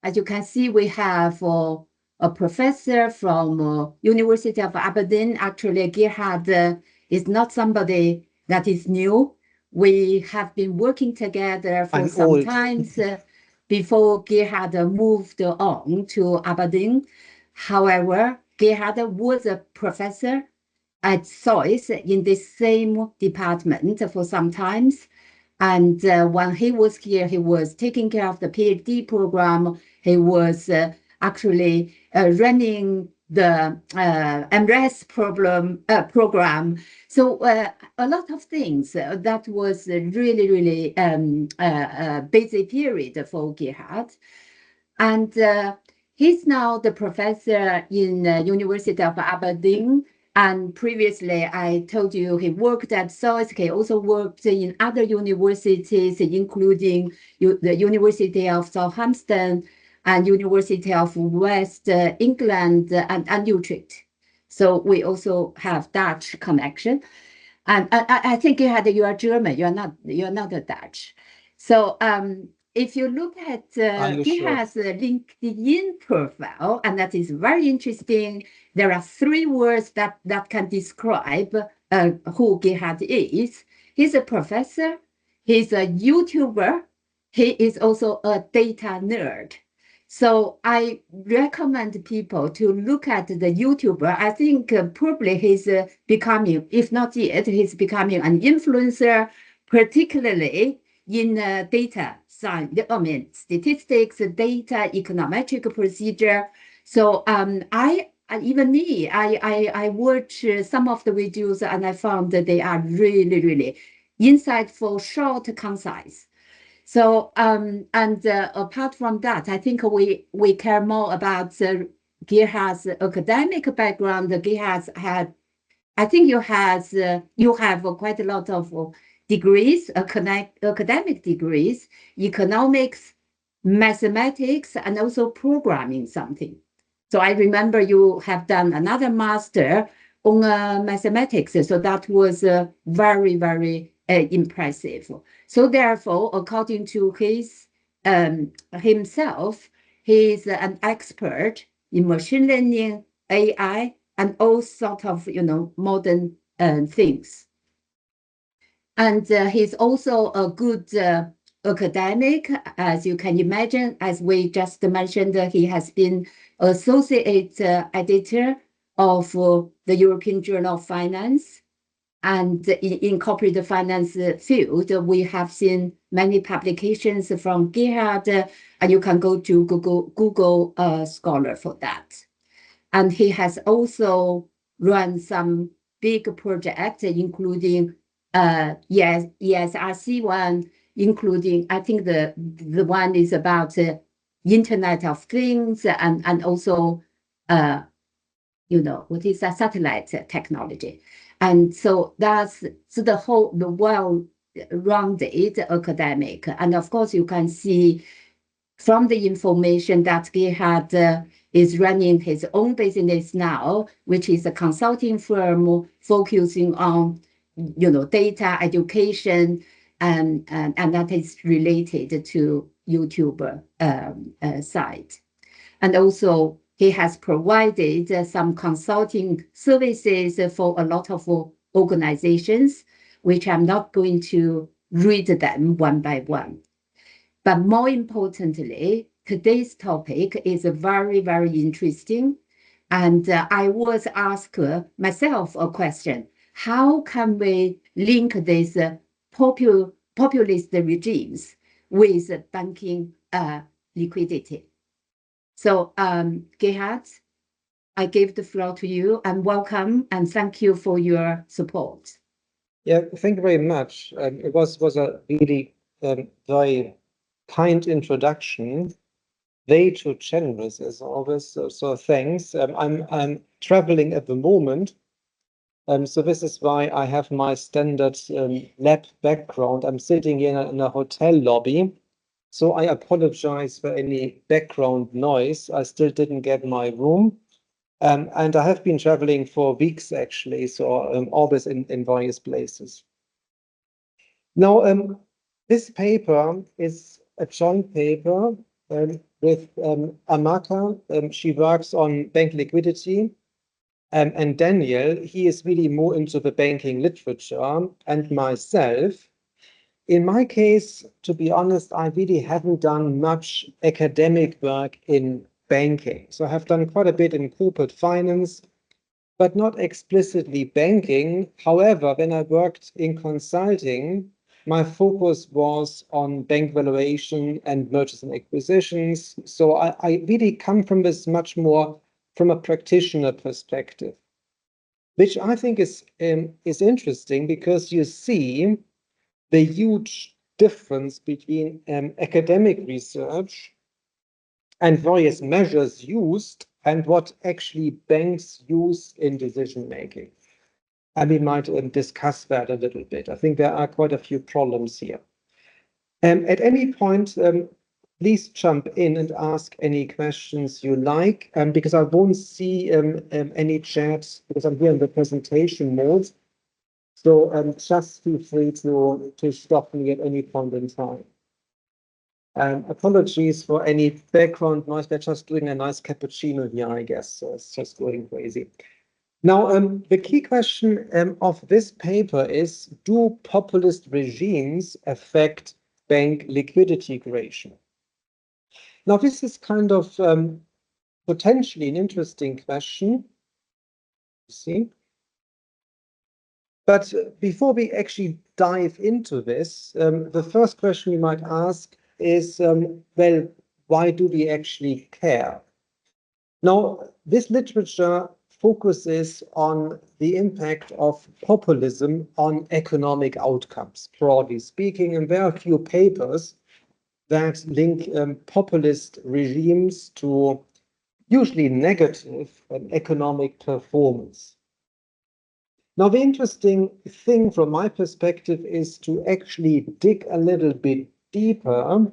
as you can see, we have a professor from University of Aberdeen. Actually, Gerhard is not somebody that is new. We have been working together for some time before Gerhard moved on to Aberdeen. However, Gerhard was a professor at SOAS in the same department for some time. And when he was here, he was taking care of the PhD program. He was actually running the MRES program. So a lot of things. That was a really, really busy period for Gerhard. And he's now the professor in University of Aberdeen. And previously, I told you he worked at SOAS. He also worked in other universities, including the University of Southampton and University of West England and Utrecht. So we also have Dutch connection. And I think you are German. You're not a Dutch. So if you look at he has a LinkedIn profile, and that is very interesting. There are 3 words that can describe who Gerhard is. He's a professor, he's a YouTuber, he is also a data nerd. So I recommend people to look at the YouTuber. I think probably he's becoming, if not yet, he's becoming an influencer, particularly in data science, I mean, statistics, data, econometric procedure. So I watch some of the videos and I found that they are really, really insightful, short, concise. So apart from that, I think we care more about Gerhard's academic background. Gerhard had, I think you have quite a lot of degrees, academic degrees, economics, mathematics, and also programming something. So I remember you have done another master on mathematics. So that was very, very impressive. So therefore, according to himself, he is an expert in machine learning, AI, and all sort of modern things. And he's also a good academic, as you can imagine. As we just mentioned, he has been associate editor of the European Journal of Finance. And in corporate finance field, we have seen many publications from Gerhard, and you can go to Google Scholar for that. And he has also run some big projects, including ESRC one, including, I think the one is about Internet of Things and also, what is a satellite technology. And so that's the well-rounded academic. And of course, you can see from the information that Gerhard is running his own business now, which is a consulting firm focusing on, data education, and that is related to YouTube site. And also, he has provided some consulting services for a lot of organizations, which I'm not going to read them one by one. But more importantly, today's topic is very, very interesting. And I was asked myself a question: how can we link these populist regimes with banking liquidity? So, Gerhard, I give the floor to you, and welcome, and thank you for your support. Yeah, thank you very much. It was a really very kind introduction, way too generous as always. So thanks. I'm traveling at the moment, so this is why I have my standard lab background. I'm sitting here in a hotel lobby, so I apologize for any background noise. I still didn't get my room, and I have been traveling for weeks actually, so always in various places. Now, this paper is a joint paper with Amaka. She works on bank liquidity. And Daniel, he is really more into the banking literature, and myself. In my case, to be honest, I really haven't done much academic work in banking. So I have done quite a bit in corporate finance, but not explicitly banking. However, when I worked in consulting, my focus was on bank valuation and mergers and acquisitions. So I really come from this much more from a practitioner perspective, which I think is interesting because you see the huge difference between academic research and various measures used and what actually banks use in decision making. And we might discuss that a little bit. I think there are quite a few problems here. At any point, please jump in and ask any questions you like, because I won't see any chats because I'm here in the presentation mode. So just feel free to stop me at any point in time. Apologies for any background noise. We're just doing a nice cappuccino here, I guess. So it's just going crazy. Now, the key question of this paper is, do populist regimes affect bank liquidity creation? Now, this is kind of potentially an interesting question. See? But before we actually dive into this, the first question we might ask is, well, why do we actually care? Now, this literature focuses on the impact of populism on economic outcomes, broadly speaking, and there are a few papers that link populist regimes to usually negative economic performance. Now, the interesting thing from my perspective is to actually dig a little bit deeper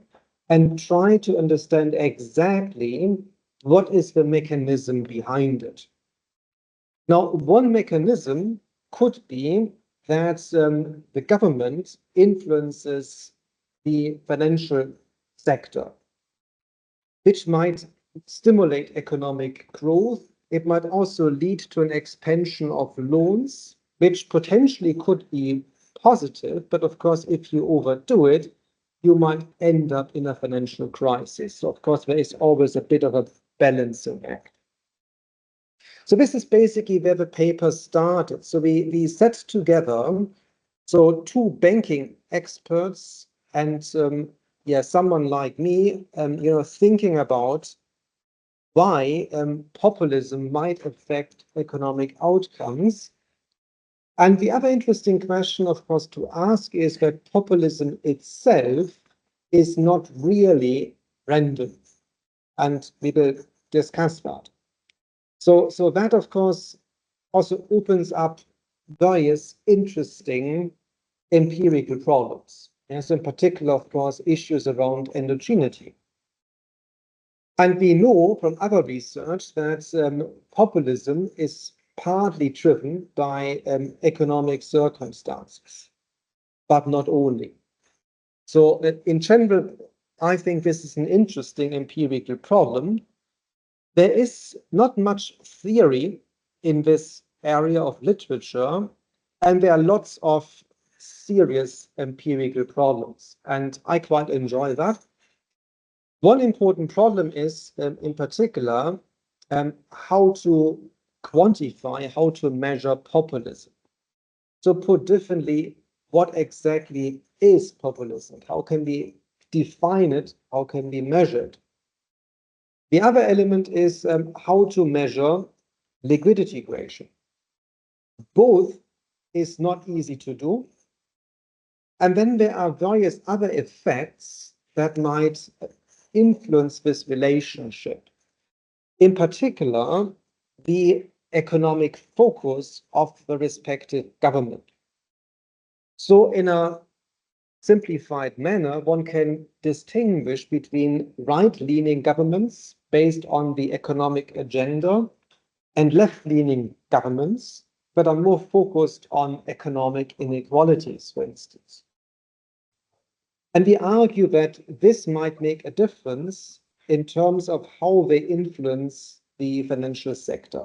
and try to understand exactly what is the mechanism behind it. Now, one mechanism could be that the government influences the financial sector, which might stimulate economic growth. It might also lead to an expansion of loans, which potentially could be positive. But of course, if you overdo it, you might end up in a financial crisis. So of course, there is always a bit of a balancing act. So this is basically where the paper started. So we set together two banking experts and someone like me, thinking about why populism might affect economic outcomes. And the other interesting question, of course, to ask is that populism itself is not really random. And we will discuss that. So that, of course, also opens up various interesting empirical problems. Yes, in particular, of course, issues around endogeneity. And we know from other research that populism is partly driven by economic circumstances, but not only. So in general, I think this is an interesting empirical problem. There is not much theory in this area of literature, and there are lots of serious empirical problems, and I quite enjoy that. One important problem is, in particular, how to quantify, how to measure populism. So put differently, what exactly is populism? How can we define it? How can we measure it? The other element is how to measure liquidity creation. Both is not easy to do. And then there are various other effects that might influence this relationship. In particular, the economic focus of the respective government. So in a simplified manner, one can distinguish between right-leaning governments based on the economic agenda and left-leaning governments that are more focused on economic inequalities, for instance. And we argue that this might make a difference in terms of how they influence the financial sector.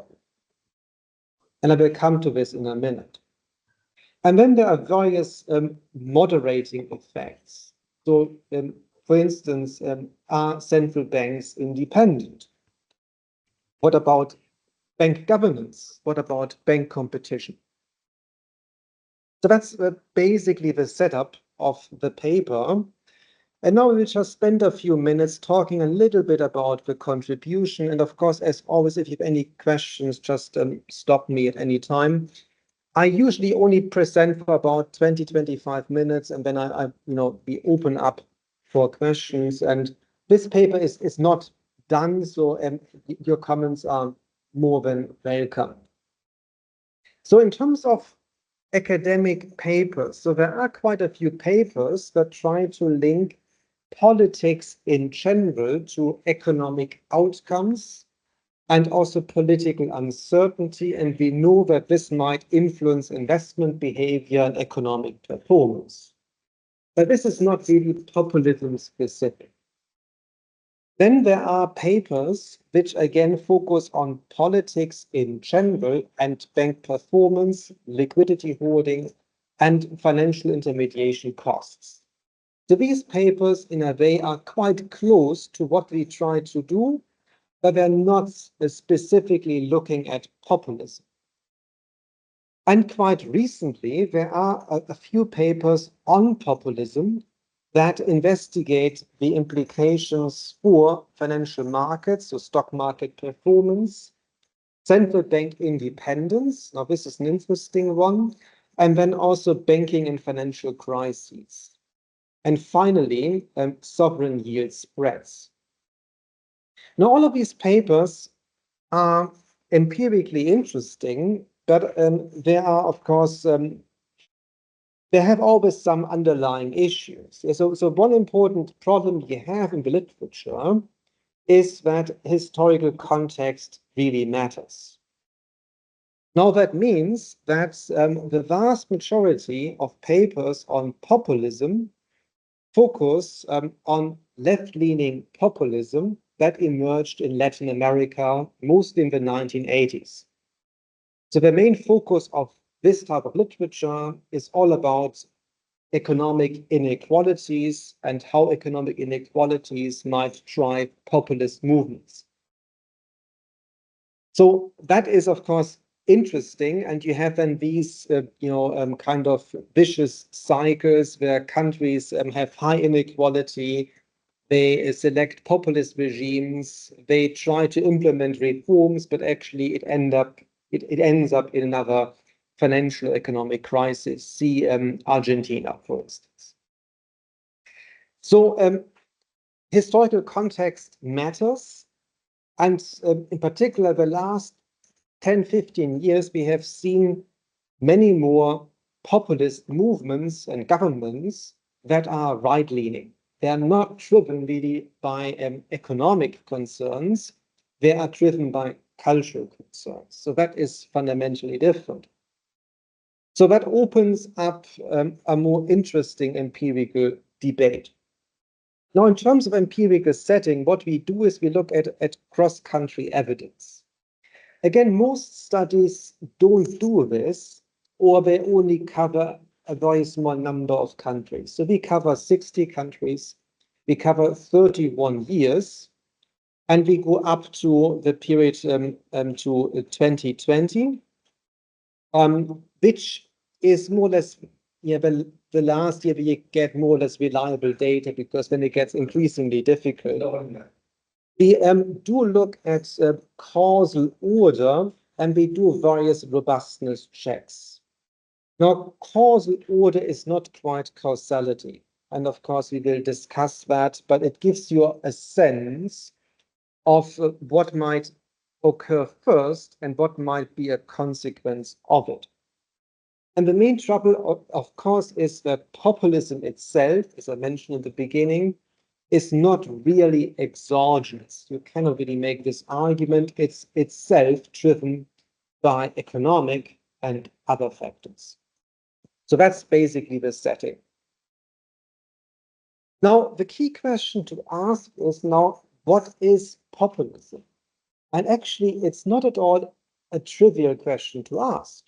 And I will come to this in a minute. And then there are various moderating effects. So, for instance, are central banks independent? What about bank governance? What about bank competition? So that's basically the setup of the paper. And now we will just spend a few minutes talking a little bit about the contribution. And of course, as always, if you have any questions, just stop me at any time. I usually only present for about 20, 25 minutes, and then we open up for questions. And this paper is not done, so your comments are more than welcome. So in terms of academic papers, so there are quite a few papers that try to link politics in general to economic outcomes and also political uncertainty. And we know that this might influence investment behavior and economic performance. But this is not really populism specific. Then there are papers which again focus on politics in general and bank performance, liquidity holding, and financial intermediation costs. So these papers, in a way, are quite close to what we try to do, but they're not specifically looking at populism. And quite recently, there are a few papers on populism that investigate the implications for financial markets, so stock market performance, central bank independence. Now, this is an interesting one. And then also banking and financial crises. And finally, sovereign yield spreads. Now, all of these papers are empirically interesting, but there are, of course, they have always some underlying issues. So one important problem you have in the literature is that historical context really matters. Now, that means that the vast majority of papers on populism focus on left-leaning populism that emerged in Latin America, mostly in the 1980s. So the main focus of this type of literature is all about economic inequalities and how economic inequalities might drive populist movements. So that is, of course, interesting, and you have then these, kind of vicious cycles where countries have high inequality. They select populist regimes. They try to implement reforms, but actually it ends up in another financial economic crisis. See Argentina, for instance. So historical context matters, and in particular, the last 10, 15 years, we have seen many more populist movements and governments that are right-leaning. They are not driven really by economic concerns. They are driven by cultural concerns. So that is fundamentally different. So that opens up a more interesting empirical debate. Now, in terms of empirical setting, what we do is we look at cross-country evidence. Again, most studies don't do this, or they only cover a very small number of countries. So we cover 60 countries, we cover 31 years, and we go up to the period to 2020, which is more or less the last year we get more or less reliable data, because then it gets increasingly difficult. We do look at causal order, and we do various robustness checks. Now, causal order is not quite causality. And of course, we will discuss that, but it gives you a sense of what might occur first and what might be a consequence of it. And the main trouble, of course, is that populism itself, as I mentioned in the beginning, is not really exogenous. You cannot really make this argument. It's itself driven by economic and other factors. So that's basically the setting. Now, the key question to ask is now, what is populism? And actually, it's not at all a trivial question to ask.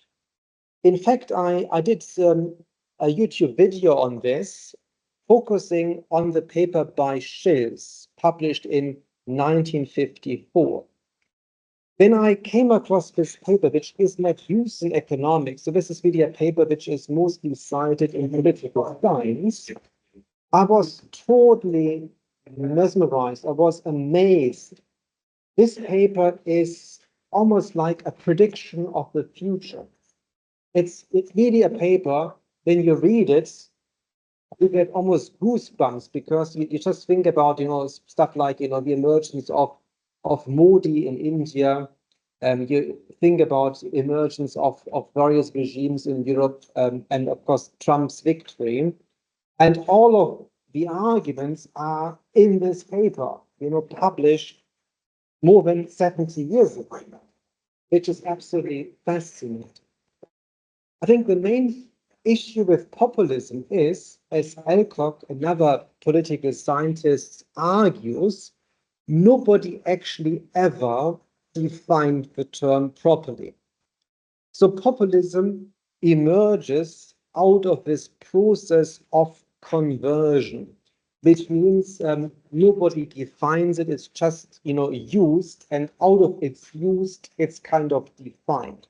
In fact, I did a YouTube video on this, focusing on the paper by Schills, published in 1954. Then I came across this paper, which is not used in economics. So this is really a paper which is mostly cited in political science. I was totally mesmerized. I was amazed. This paper is almost like a prediction of the future. It's really a paper, when you read it, you get almost goosebumps, because you just think about, stuff like, the emergence of Modi in India. You think about emergence of various regimes in Europe, and of course Trump's victory. And all of the arguments are in this paper, published more than 70 years ago, which is absolutely fascinating. I think the main issue with populism is, as Alcock, another political scientist, argues, nobody actually ever defined the term properly. So populism emerges out of this process of conversion, which means nobody defines it. It's just, used, and out of its used, it's kind of defined.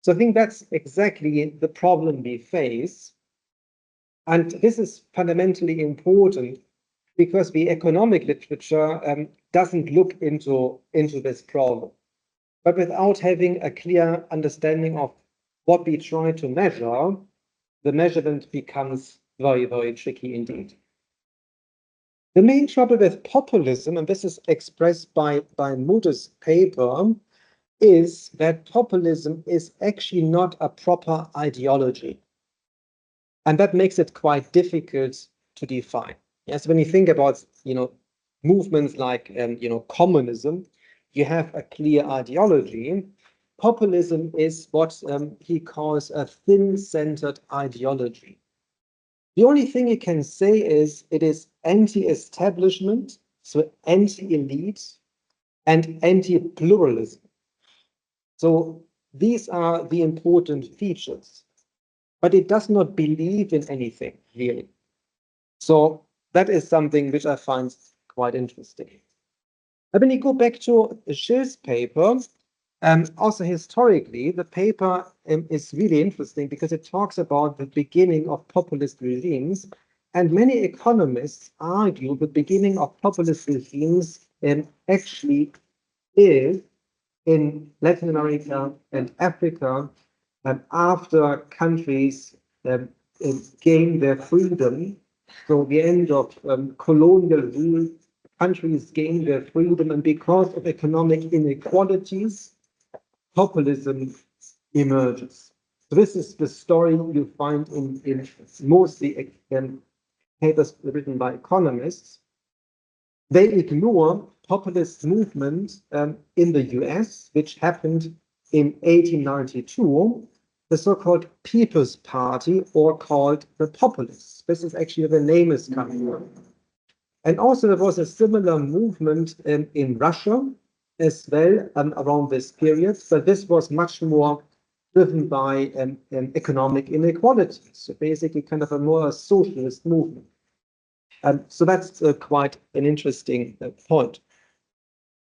So I think that's exactly the problem we face. And this is fundamentally important, because the economic literature doesn't look into this problem. But without having a clear understanding of what we try to measure, the measurement becomes very, very tricky indeed. The main trouble with populism, and this is expressed by Moody's paper, is that populism is actually not a proper ideology. And that makes it quite difficult to define. Yes, when you think about, movements like, communism, you have a clear ideology. Populism is what he calls a thin-centered ideology. The only thing you can say is it is anti-establishment, so anti-elite, and anti-pluralism. So these are the important features, but it does not believe in anything, really. So that is something which I find quite interesting. But when you go back to Schill's paper, also historically, the paper is really interesting, because it talks about the beginning of populist regimes. And many economists argue the beginning of populist regimes actually is in Latin America and Africa, after countries gain their freedom. So the end of colonial rule, countries gain their freedom, and because of economic inequalities, populism emerges. So this is the story you find in mostly papers written by economists. They ignore populist movement in the US, which happened in 1892, the so-called People's Party, or called the Populists. This is actually where the name is coming from. And also there was a similar movement in Russia as well around this period, but this was much more driven by economic inequality. So basically kind of a more socialist movement. So that's quite an interesting point.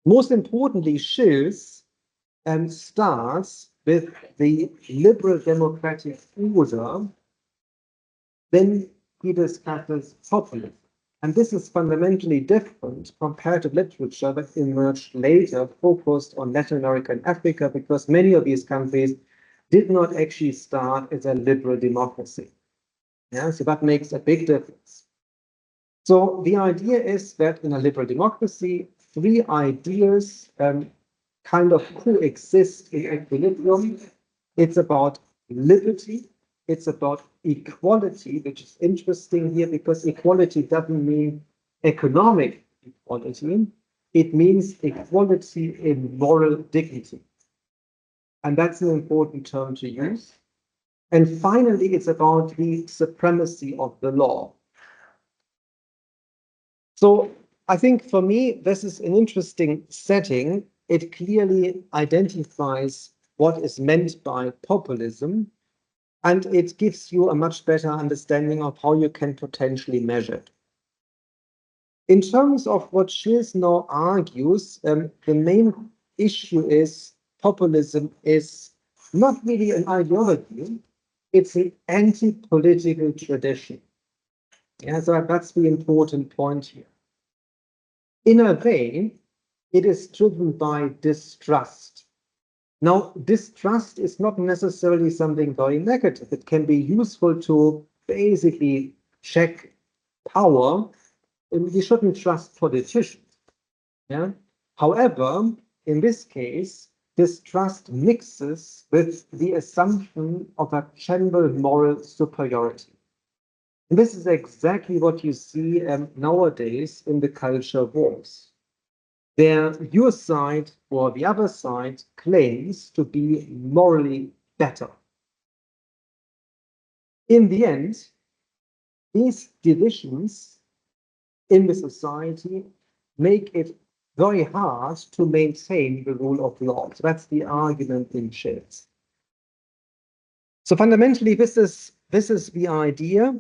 Most importantly, Schills starts with the liberal democratic order. Then he discusses populism. And this is fundamentally different compared to literature that emerged later, focused on Latin America and Africa, because many of these countries did not actually start as a liberal democracy. Yeah, so that makes a big difference. So the idea is that in a liberal democracy, three ideas kind of coexist in equilibrium. It's about liberty, it's about equality, which is interesting here, because equality doesn't mean economic equality, it means equality in moral dignity. And that's an important term to use. And finally, it's about the supremacy of the law. So I think for me, this is an interesting setting. It clearly identifies what is meant by populism, and it gives you a much better understanding of how you can potentially measure it. In terms of what Shears now argues, the main issue is populism is not really an ideology, it's an anti-political tradition. Yeah, so that's the important point here. In a way, it is driven by distrust. Now, distrust is not necessarily something very negative. It can be useful to basically check power. And we shouldn't trust politicians. Yeah? However, in this case, distrust mixes with the assumption of a general moral superiority. And this is exactly what you see nowadays in the culture wars. There, your side or the other side claims to be morally better. In the end, these divisions in the society make it very hard to maintain the rule of law. So that's the argument in Shears. So fundamentally, this is the idea.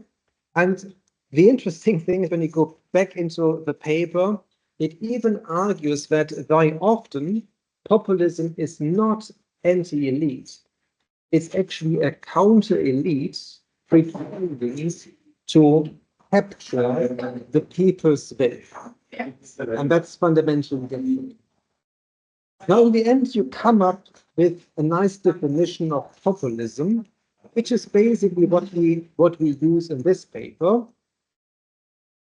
And the interesting thing is when you go back into the paper, it even argues that very often populism is not anti-elite. It's actually a counter-elite pretending to capture the people's will. And that's fundamentally different. Now, in the end, you come up with a nice definition of populism, which is basically what we use in this paper.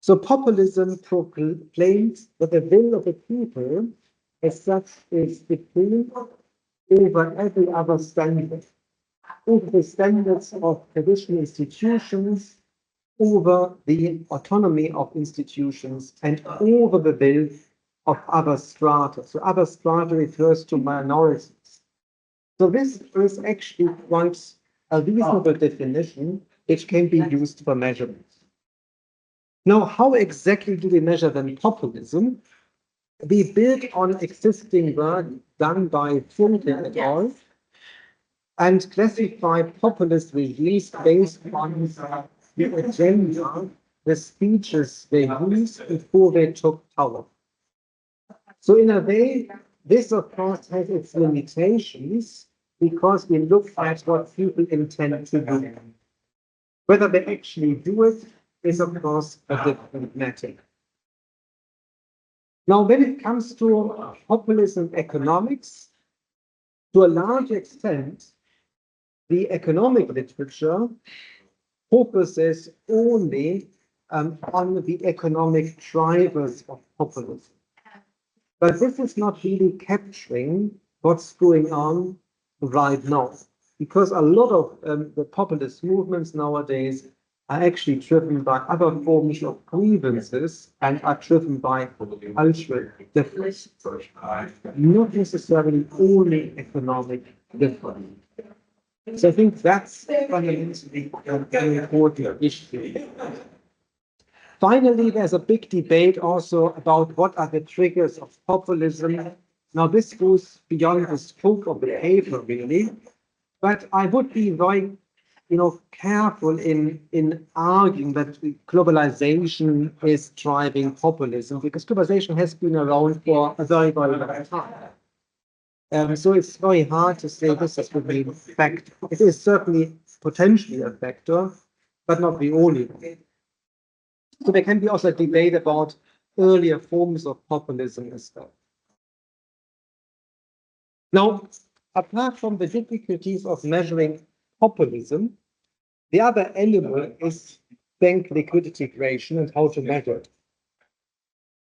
So populism proclaims that the will of the people as such is supreme over every other standard, over the standards of traditional institutions, over the autonomy of institutions, and over the will of other strata. So other strata refers to minorities. So this is actually quite a reasonable definition which can be used for measurement. Now, how exactly do we measure then populism? We build on existing work done by Kling et al. And classify populist regimes based on the agenda, the speeches they used before they took power. So in a way, this of course has its limitations because we look at what people intend to do. Whether they actually do it is of course a different matter. Now, when it comes to populism economics, to a large extent, the economic literature focuses only on the economic drivers of populism. But this is not really capturing what's going on right now, because a lot of the populist movements nowadays are actually driven by other forms of grievances and are driven by cultural difference, not necessarily only economic difference. So I think that's fundamentally an important issue. Finally, there's a big debate also about what are the triggers of populism. Now, this goes beyond the scope of the paper, really, but I would be very, careful in arguing that globalization is driving populism, because globalization has been around for a very, very long time. So it's very hard to say this is the main factor. It is certainly potentially a factor, but not the only one. So there can be also a debate about earlier forms of populism as well. Now, apart from the difficulties of measuring populism, the other element is bank liquidity creation and how to measure it.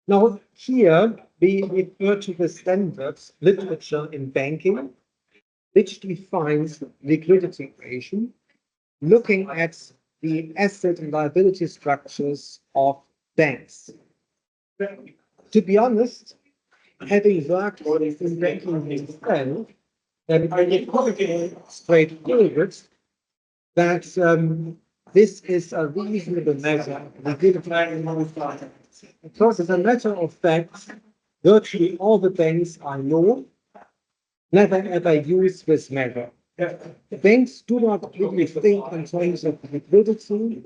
Now, here we refer to the standards literature in banking, which defines liquidity creation, looking at the asset and liability structures of banks. To be honest, having worked in banking itself, it's straightforward that this is a reasonable measure. Because as a matter of fact, virtually all the banks I know never ever use this measure. Banks do not really think in terms of liquidity.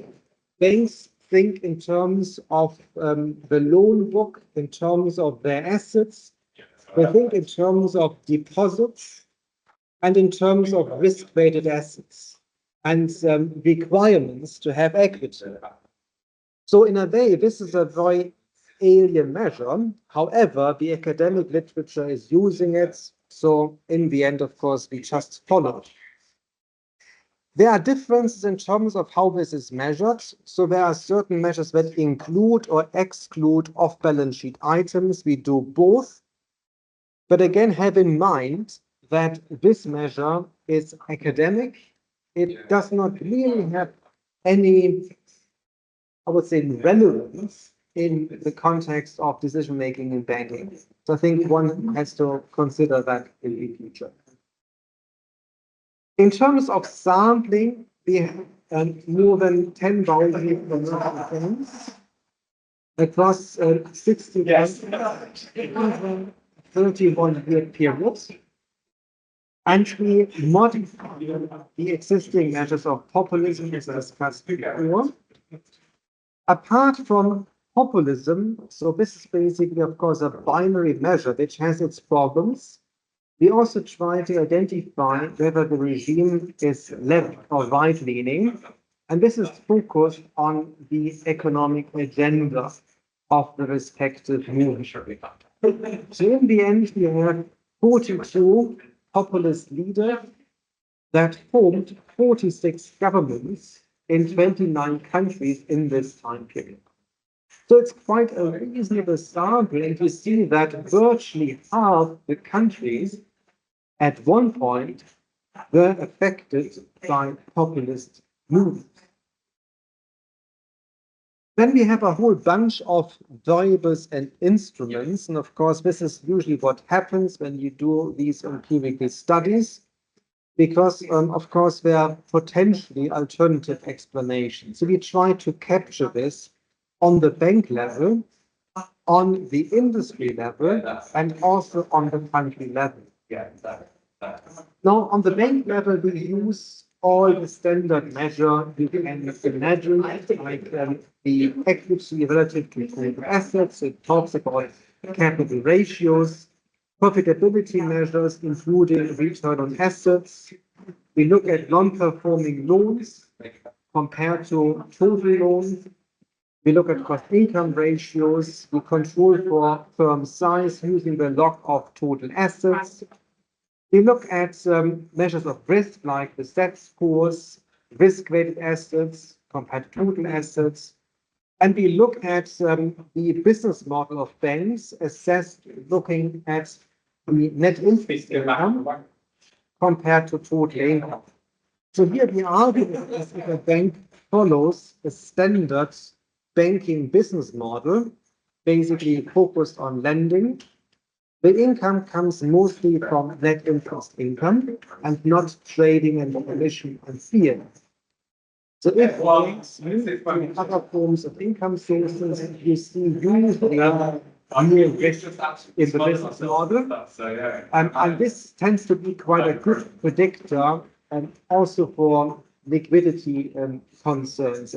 Banks think in terms of the loan book, in terms of their assets. They think in terms of deposits and in terms of risk-weighted assets and requirements to have equity. So in a way, this is a very alien measure. However, the academic literature is using it. So in the end, of course, we just follow. There are differences in terms of how this is measured. So there are certain measures that include or exclude off-balance sheet items. We do both. But again, have in mind that this measure is academic. It does not really have any, I would say, relevance in the context of decision-making in banking. So I think one has to consider that in the future. In terms of sampling, we have more than 10,000 things across 31-year periods. And we modify the existing measures of populism as discussed before. Apart from populism, so this is basically, of course, a binary measure which has its problems. We also try to identify whether the regime is left or right-leaning, and this is focused on the economic agenda of the respective movement. So in the end, we have 42 populist leaders that formed 46 governments in 29 countries in this time period. So it's quite a reasonable sample, and you see that virtually half the countries at one point were affected by populist movements. Then we have a whole bunch of variables and instruments, and of course this is usually what happens when you do these empirical studies, because of course there are potentially alternative explanations. So we try to capture this on the bank level, on the industry level, and also on the country level. Now, on the bank level, we use all the standard measure you can imagine, like the equity relative to total assets. It talks about capital ratios, profitability measures, including return on assets. We look at non-performing loans compared to total loans. We look at cost-income ratios. We control for firm size using the log of total assets. We look at measures of risk like the set scores, risk-weighted assets compared to total assets. And we look at the business model of banks assessed looking at the net interest income compared to total income. So here the argument is if a bank follows a standard banking business model, basically focused on lending, the income comes mostly from net interest income and not trading and commission and fee. So if banks move to other forms of income sources, you see usually more risk in the business model. And this tends to be quite a good predictor and also for liquidity concerns.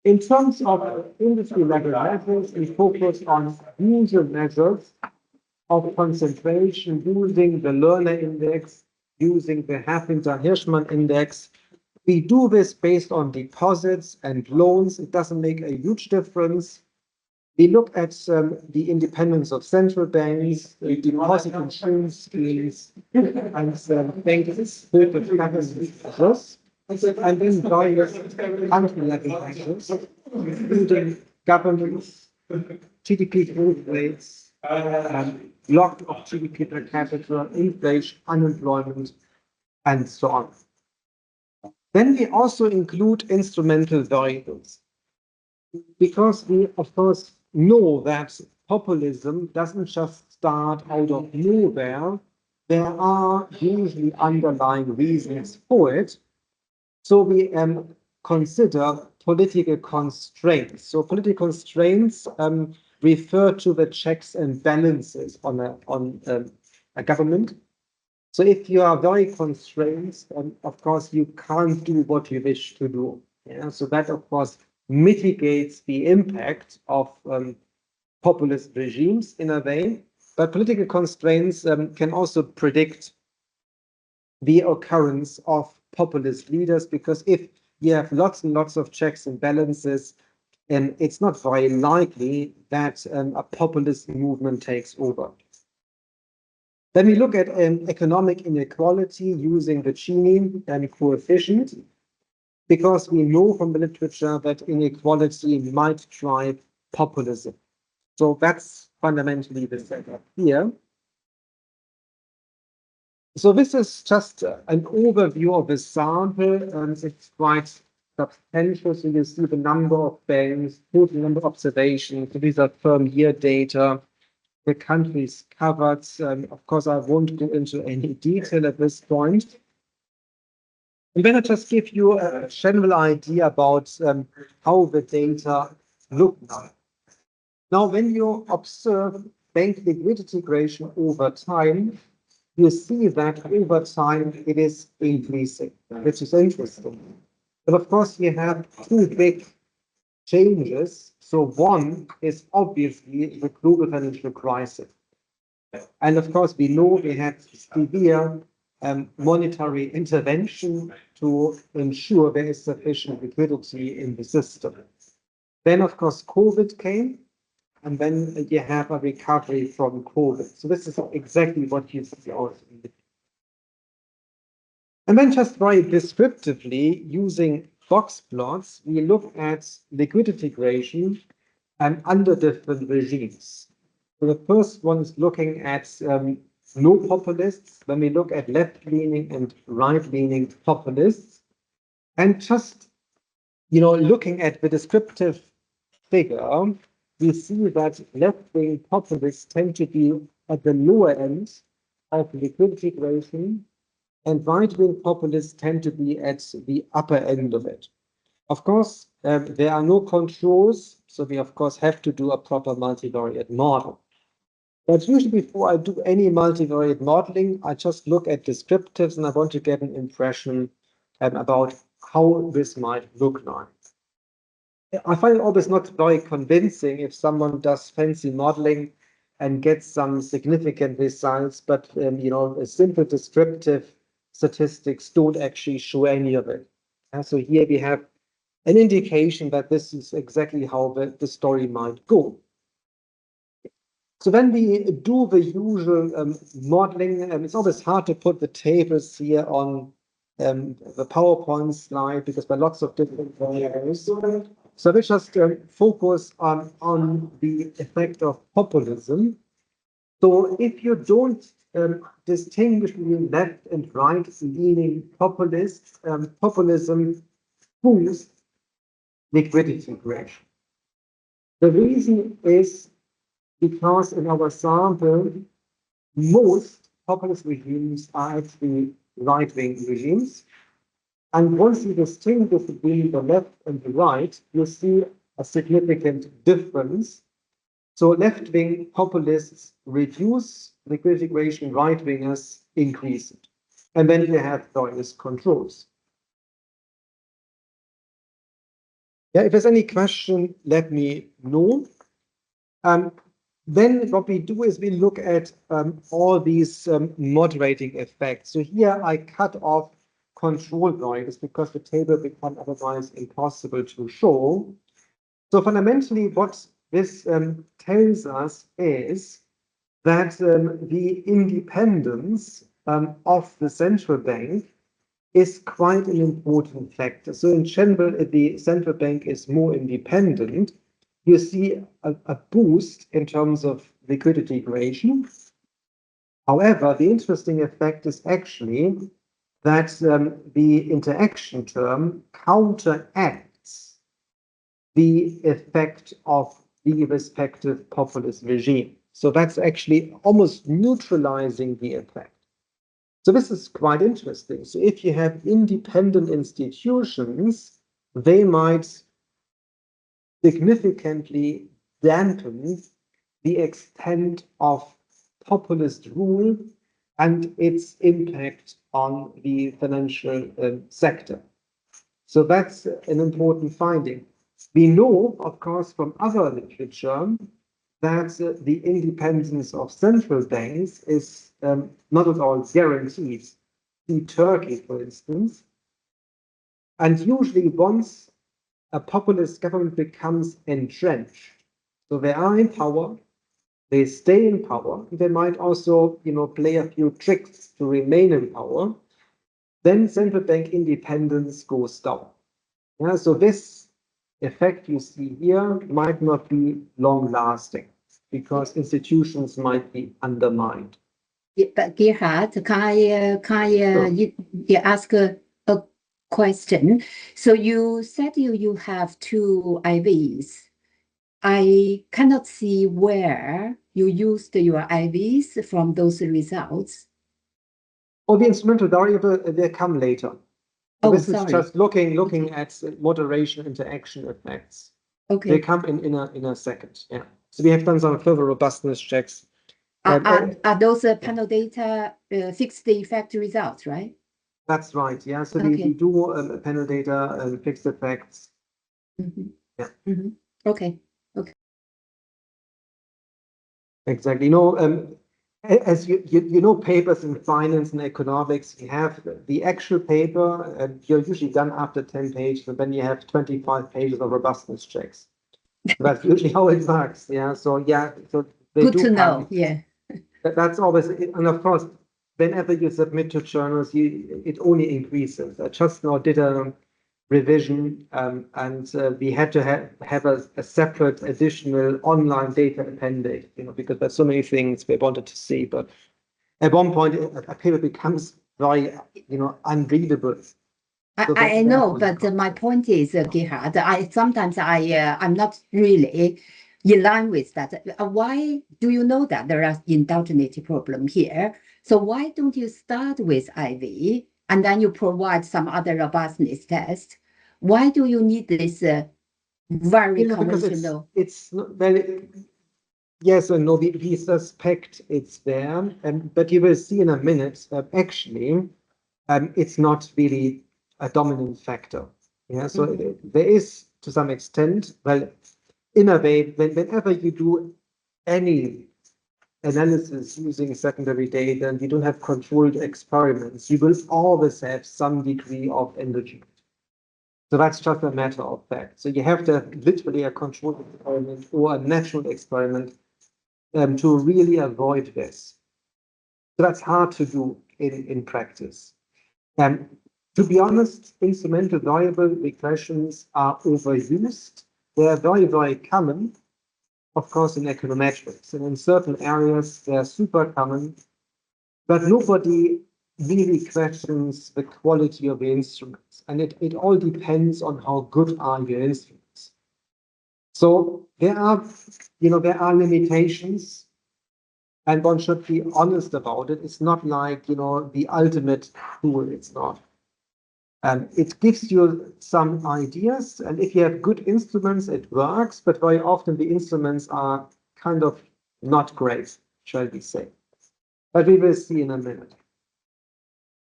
In terms of industry level measures, we focus on usual measures of concentration using the Lerner index, using the Huffington-Hirschman index. We do this based on deposits and loans. It doesn't make a huge difference. We look at the independence of central banks, deposit insurance schemes, and banks with government measures. And then various country-level measures, including governments, GDP growth rates, log of GDP per capita, inflation, unemployment, and so on. Then we also include instrumental variables, because we, of course, know that populism doesn't just start out of nowhere. There are usually underlying reasons for it. So we consider political constraints. So political constraints refer to the checks and balances on a government. So if you are very constrained, of course, you can't do what you wish to do. Yeah? So that, of course, mitigates the impact of populist regimes in a way. But political constraints can also predict the occurrence of populist leaders, because if you have lots and lots of checks and balances, it's not very likely that a populist movement takes over. Then we look at economic inequality using the Gini coefficient, because we know from the literature that inequality might drive populism. So that's fundamentally the setup here. So this is just an overview of the sample, and it's quite substantial. So you see the number of banks, total number of observations. So these are firm year data, the countries covered. Of course, I won't go into any detail at this point. And then I just give you a general idea about how the data look now. Now, when you observe bank liquidity creation over time, you see that over time it is increasing, which is interesting. But of course, you have two big changes. So one is obviously the global financial crisis. And of course, we know we had severe monetary intervention to ensure there is sufficient liquidity in the system. Then, of course, COVID came, and then you have a recovery from COVID. So this is exactly what you see also in the. And then just very descriptively, using box plots, we look at liquidity creation under different regimes. So the first one is looking at no populists. When we look at left-leaning and right-leaning populists, and just looking at the descriptive figure, we see that left-wing populists tend to be at the lower end of liquidity creation, and right-wing populists tend to be at the upper end of it. Of course, there are no controls, so we of course have to do a proper multivariate model. But usually before I do any multivariate modeling, I just look at descriptives, and I want to get an impression about how this might look like. I find it always not very convincing if someone does fancy modeling and gets some significant results, but a simple descriptive statistics don't actually show any of it. And so here we have an indication that this is exactly how the story might go. So when we do the usual modeling, it's always hard to put the tables here on the PowerPoint slide, because there are lots of different variables. So we just focus on the effect of populism. So if you don't distinguish between left and right leaning populists, populism boosts liquidity creation. The reason is because in our sample, most populist regimes are actually right-wing regimes. And once you distinguish between the left and the right, you see a significant difference. So left-wing populists reduce liquidity creation, right-wingers increase it. And then you have various controls. Yeah, if there's any question, let me know. Then what we do is we look at all these moderating effects. So here I cut off control variables because the table becomes otherwise impossible to show. So fundamentally, what this tells us is that the independence of the central bank is quite an important factor. So in general, if the central bank is more independent, you see a boost in terms of liquidity creation. However, the interesting effect is actually that the interaction term counteracts the effect of the respective populist regime. So that's actually almost neutralizing the effect. So this is quite interesting. So if you have independent institutions, they might significantly dampen the extent of populist rule and its impact on the financial sector. So that's an important finding. We know, of course, from other literature that the independence of central banks is not at all guaranteed. In Turkey, for instance, and usually once a populist government becomes entrenched, so they are in power, they stay in power, they might also, play a few tricks to remain in power, then central bank independence goes down. Yeah, so this effect you see here might not be long lasting because institutions might be undermined. Yeah, but Gerhard, you ask a question? So you said you have two IVs. I cannot see where you used your IVs from those results. Oh, the instrumental variable, they come later. So Oh, this is sorry. just looking at moderation interaction effects. They Okay. come in a second. Yeah. So we have done some further robustness checks. Are those panel data fixed effect results, right? That's right. Yeah. So Okay. we do panel data fixed effects. Yeah. Okay. Exactly. As you know, papers in finance and economics, you have the actual paper, you're usually done after 10 pages, and then you have 25 pages of robustness checks. So that's usually how it works. Yeah. So they Good do to come. know. Yeah. That's always, and of course, whenever you submit to journals, it only increases. I just now did a revision, and we had to have a separate additional online data appendix, because there's so many things we wanted to see. But at one point, a paper becomes very, unreadable. I know, but my point is, Gerhard, I'm not really in line with that. Why do you know that there are indulgency problem here? So why don't you start with IV and then you provide some other robustness test? Why do you need this very conventional? Because it's not very. Yes and no, we suspect it's there, but you will see in a minute that actually it's not really a dominant factor. Yeah, so there is to some extent, well, in a way, whenever you do any analysis using secondary data and you don't have controlled experiments, you will always have some degree of endogenous. So that's just a matter of fact. So you have to have literally a controlled experiment or a natural experiment to really avoid this. So that's hard to do in practice. To be honest, instrumental variable regressions are overused. They are very, very common, of course, in econometrics. And in certain areas, they are super common. But nobody really questions the quality of the instruments. And it all depends on how good are your instruments. So there are limitations. And one should be honest about it. It's not like, the ultimate tool. It's not. It gives you some ideas. And if you have good instruments, it works. But very often the instruments are kind of not great, shall we say. But we will see in a minute.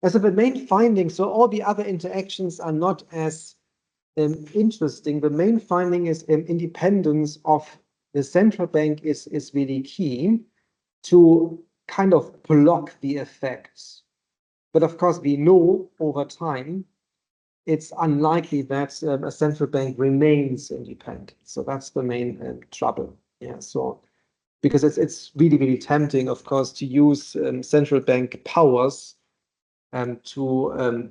As of the main finding, so all the other interactions are not as interesting. The main finding is independence of the central bank is really key to kind of block the effects. But of course, we know over time it's unlikely that a central bank remains independent. So that's the main trouble. Yeah. So because it's really, really tempting, of course, to use central bank powers to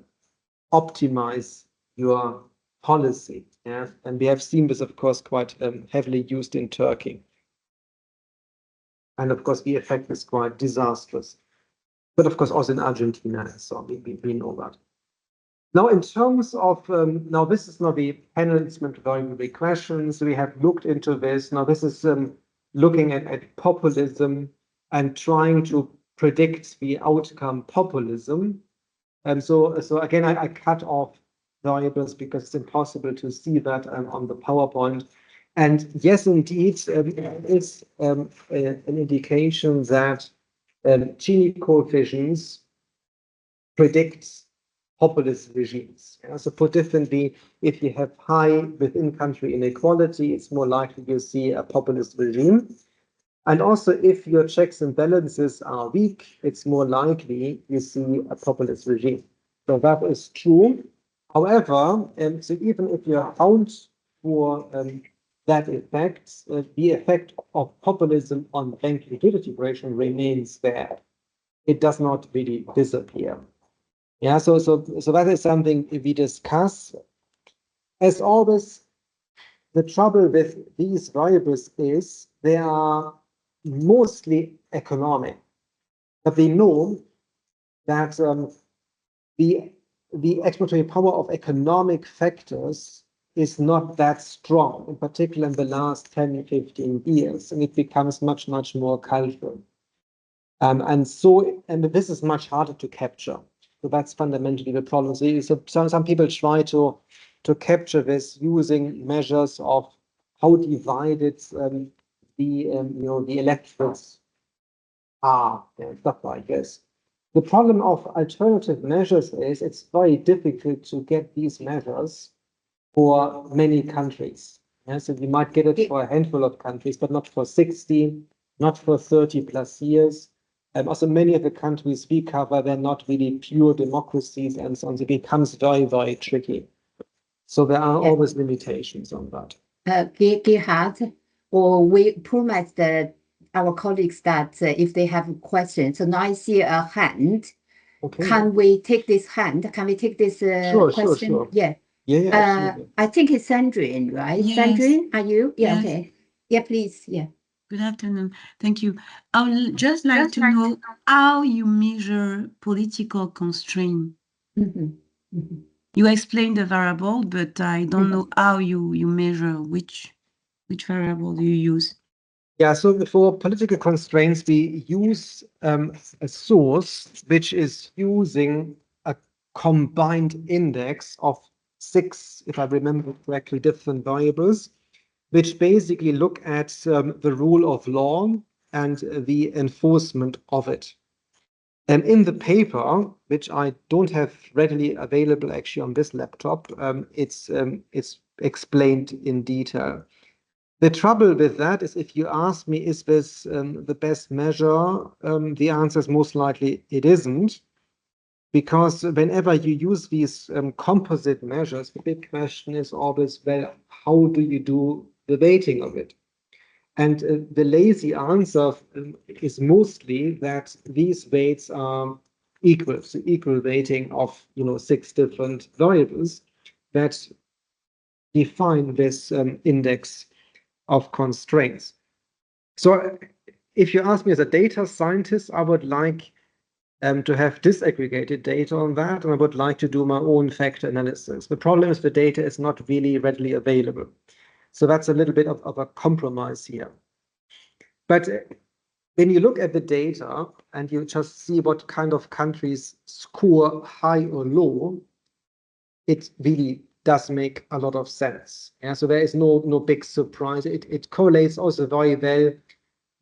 optimize your policy. Yeah. And we have seen this, of course, quite heavily used in Turkey. And of course, the effect is quite disastrous. But of course, also in Argentina, so we know that. Now, in terms of, now this is not the panel instrument variable questions. We have looked into this. Now, this is looking at populism and trying to predict the outcome populism. And so again, I cut off variables because it's impossible to see that on the PowerPoint. And yes, indeed, it is an indication that Gini coefficients predict populist regimes. Yeah? So put differently, if you have high within-country inequality, it's more likely you see a populist regime. And also, if your checks and balances are weak, it's more likely you see a populist regime. So that is true. However, so even if you account for that effect, the effect of populism on bank liquidity creation remains there. It does not really disappear. Yeah, so that is something we discuss. As always, the trouble with these variables is they are mostly economic, but we know that the explanatory power of economic factors is not that strong, in particular in the last 10, 15 years, and it becomes much, much more cultural. And this is much harder to capture. So that's fundamentally the problem. So some people try to capture this using measures of how divided the electorates are and stuff like this. The problem of alternative measures is it's very difficult to get these measures for many countries. Yeah, so you might get it for a handful of countries, but not for 60, not for 30 plus years. Also, many of the countries we cover, they're not really pure democracies and so on. It becomes very, very tricky. So there are always limitations on that. Gerhard, or we promised our colleagues that if they have questions, so now I see a hand. Okay. Can we take this hand? Can we take this question? Sure. Yeah. Yeah, absolutely. I think it's Sandrine, right? Yes. Sandrine, are you? Yeah, Yes. okay. Yeah, please. Yeah. Good afternoon. Thank you. I would just like to know how you measure political constraint. You explained the variable, but I don't know how you measure which variable do you use. Yeah, so for political constraints, we use a source which is using a combined index of 6, if I remember correctly, different variables, which basically look at the rule of law and the enforcement of it. And in the paper, which I don't have readily available actually on this laptop, it's explained in detail. The trouble with that is if you ask me, is this the best measure? The answer is most likely it isn't, because whenever you use these composite measures, the big question is always, well, how do you do the weighting of it? And the lazy answer is mostly that these weights are equal, so equal weighting of 6 different variables that define this index of constraints. So if you ask me as a data scientist, I would like to have disaggregated data on that, and I would like to do my own factor analysis. The problem is the data is not really readily available. So that's a little bit of a compromise here. But when you look at the data and you just see what kind of countries score high or low, it really does make a lot of sense. Yeah, so there is no big surprise. It correlates also very well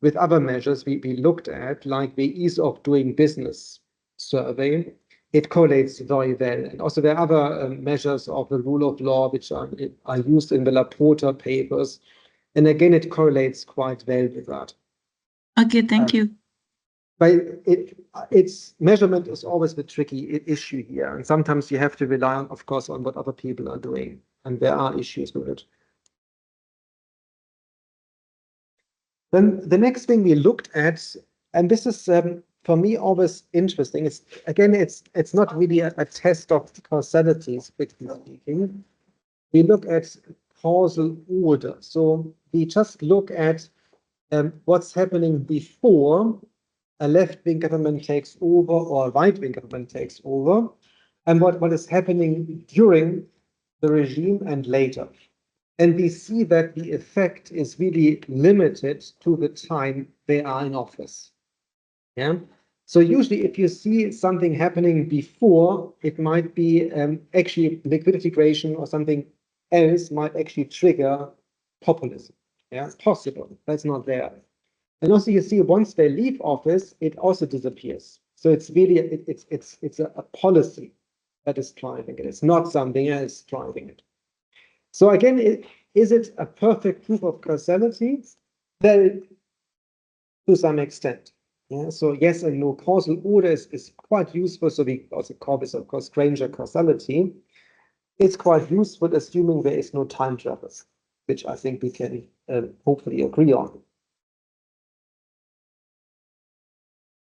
with other measures we looked at, like the ease of doing business survey. It correlates very well. And also there are other measures of the rule of law which are used in the Laporta papers. And again, it correlates quite well with that. Okay, thank you. But its measurement is always the tricky issue here. And sometimes you have to rely on, of course, on what other people are doing. And there are issues with it. Then the next thing we looked at, and this is for me always interesting, it's not really a test of causality, strictly speaking. We look at causal order. So we just look at what's happening before a left-wing government takes over or a right-wing government takes over, and what is happening during the regime and later. And we see that the effect is really limited to the time they are in office. Yeah. So usually if you see something happening before, it might be actually liquidity creation or something else might actually trigger populism. Yeah, possible, but it's not there. And also, you see, once they leave office, it also disappears. So it's really it's a policy that is driving it. It's not something else driving it. So again, is it a perfect proof of causality? Well, to some extent. Yeah. So yes and no. Causal order is quite useful. So we also call this, of course, Granger causality. It's quite useful, assuming there is no time travel, which I think we can hopefully agree on.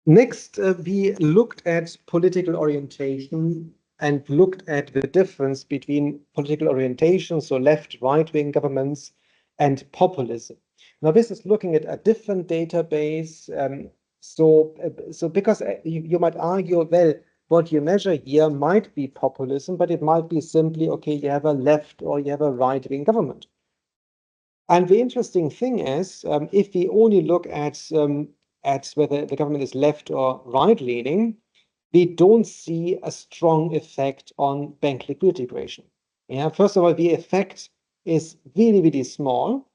Next, we looked at political orientation and looked at the difference between political orientation, so left, right-wing governments, and populism. Now, this is looking at a different database. So because you might argue, well, what you measure here might be populism, but it might be simply, okay, you have a left or you have a right-wing government. And the interesting thing is, if we only look at whether the government is left or right-leaning, we don't see a strong effect on bank liquidity creation. Yeah, first of all, the effect is really, really small.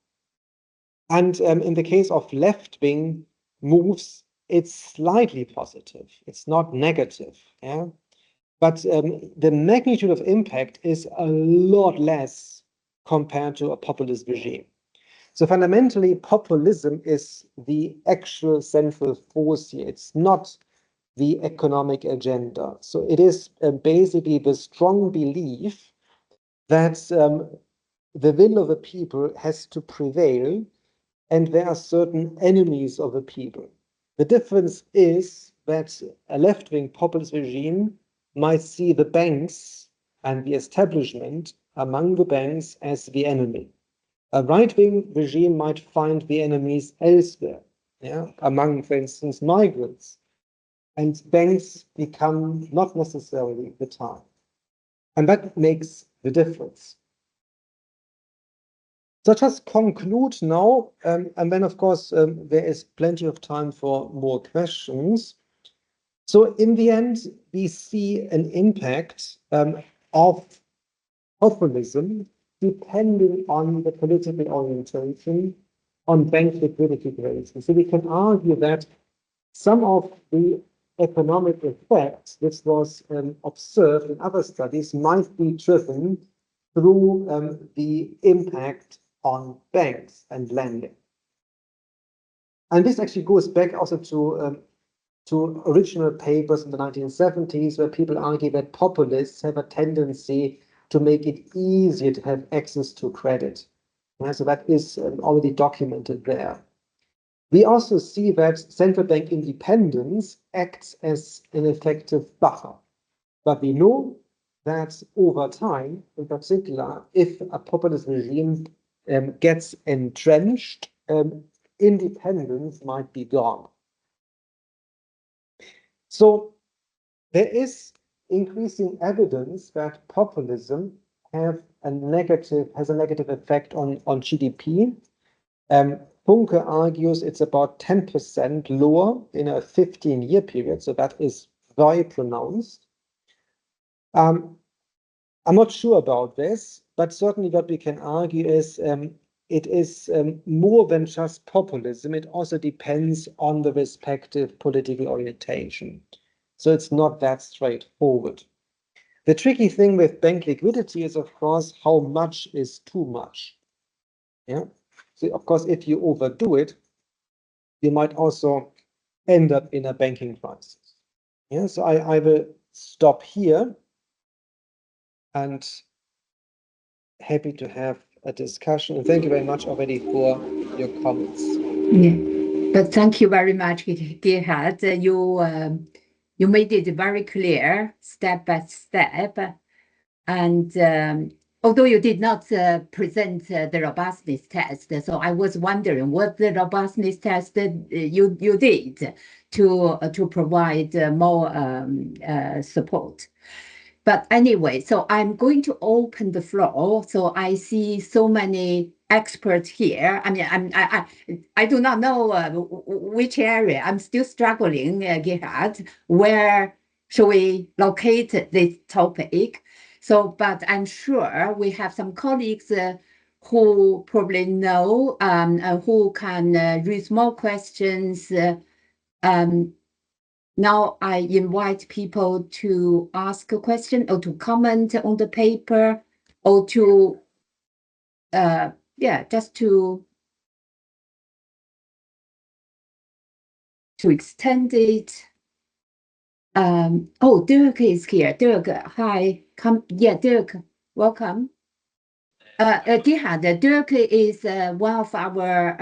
And in the case of left-wing moves, it's slightly positive. It's not negative. Yeah, but the magnitude of impact is a lot less compared to a populist regime. So fundamentally, populism is the actual central force here. It's not the economic agenda. So it is basically the strong belief that the will of the people has to prevail, and there are certain enemies of the people. The difference is that a left-wing populist regime might see the banks and the establishment among the banks as the enemy. A right-wing regime might find the enemies elsewhere, yeah, among, for instance, migrants. And banks become not necessarily the target. And that makes the difference. So just conclude now, and then, of course, there is plenty of time for more questions. So in the end, we see an impact of populism depending on the political orientation on bank liquidity creation. So we can argue that some of the economic effects which was observed in other studies might be driven through the impact on banks and lending. And this actually goes back also to original papers in the 1970s, where people argue that populists have a tendency to make it easier to have access to credit. Yeah, so that is already documented there. We also see that central bank independence acts as an effective buffer. But we know that over time, in particular, if a populist regime gets entrenched, independence might be gone. So there is increasing evidence that populism has a negative effect on GDP. Funke argues it's about 10% lower in a 15-year period, so that is very pronounced. I'm not sure about this, but certainly what we can argue is it is more than just populism. It also depends on the respective political orientation. So it's not that straightforward. The tricky thing with bank liquidity is, of course, how much is too much. Yeah. So, of course, if you overdo it, you might also end up in a banking crisis. Yeah. So I will stop here and happy to have a discussion. And thank you very much already for your comments. Yeah. But thank you very much, Gerhard. You made it very clear, step by step. And although you did not present the robustness test, so I was wondering what the robustness test you did to provide more support. But anyway, so I'm going to open the floor. So I see so many experts here. I mean, I do not know which area. I'm still struggling, Gerhard. Where should we locate this topic? So, but I'm sure we have some colleagues who probably know who can raise more questions. Now I invite people to ask a question or to comment on the paper or to, just to extend it. Oh, Dirk is here. Dirk, hi. Dirk, welcome. Gerhard, Dirk is one of our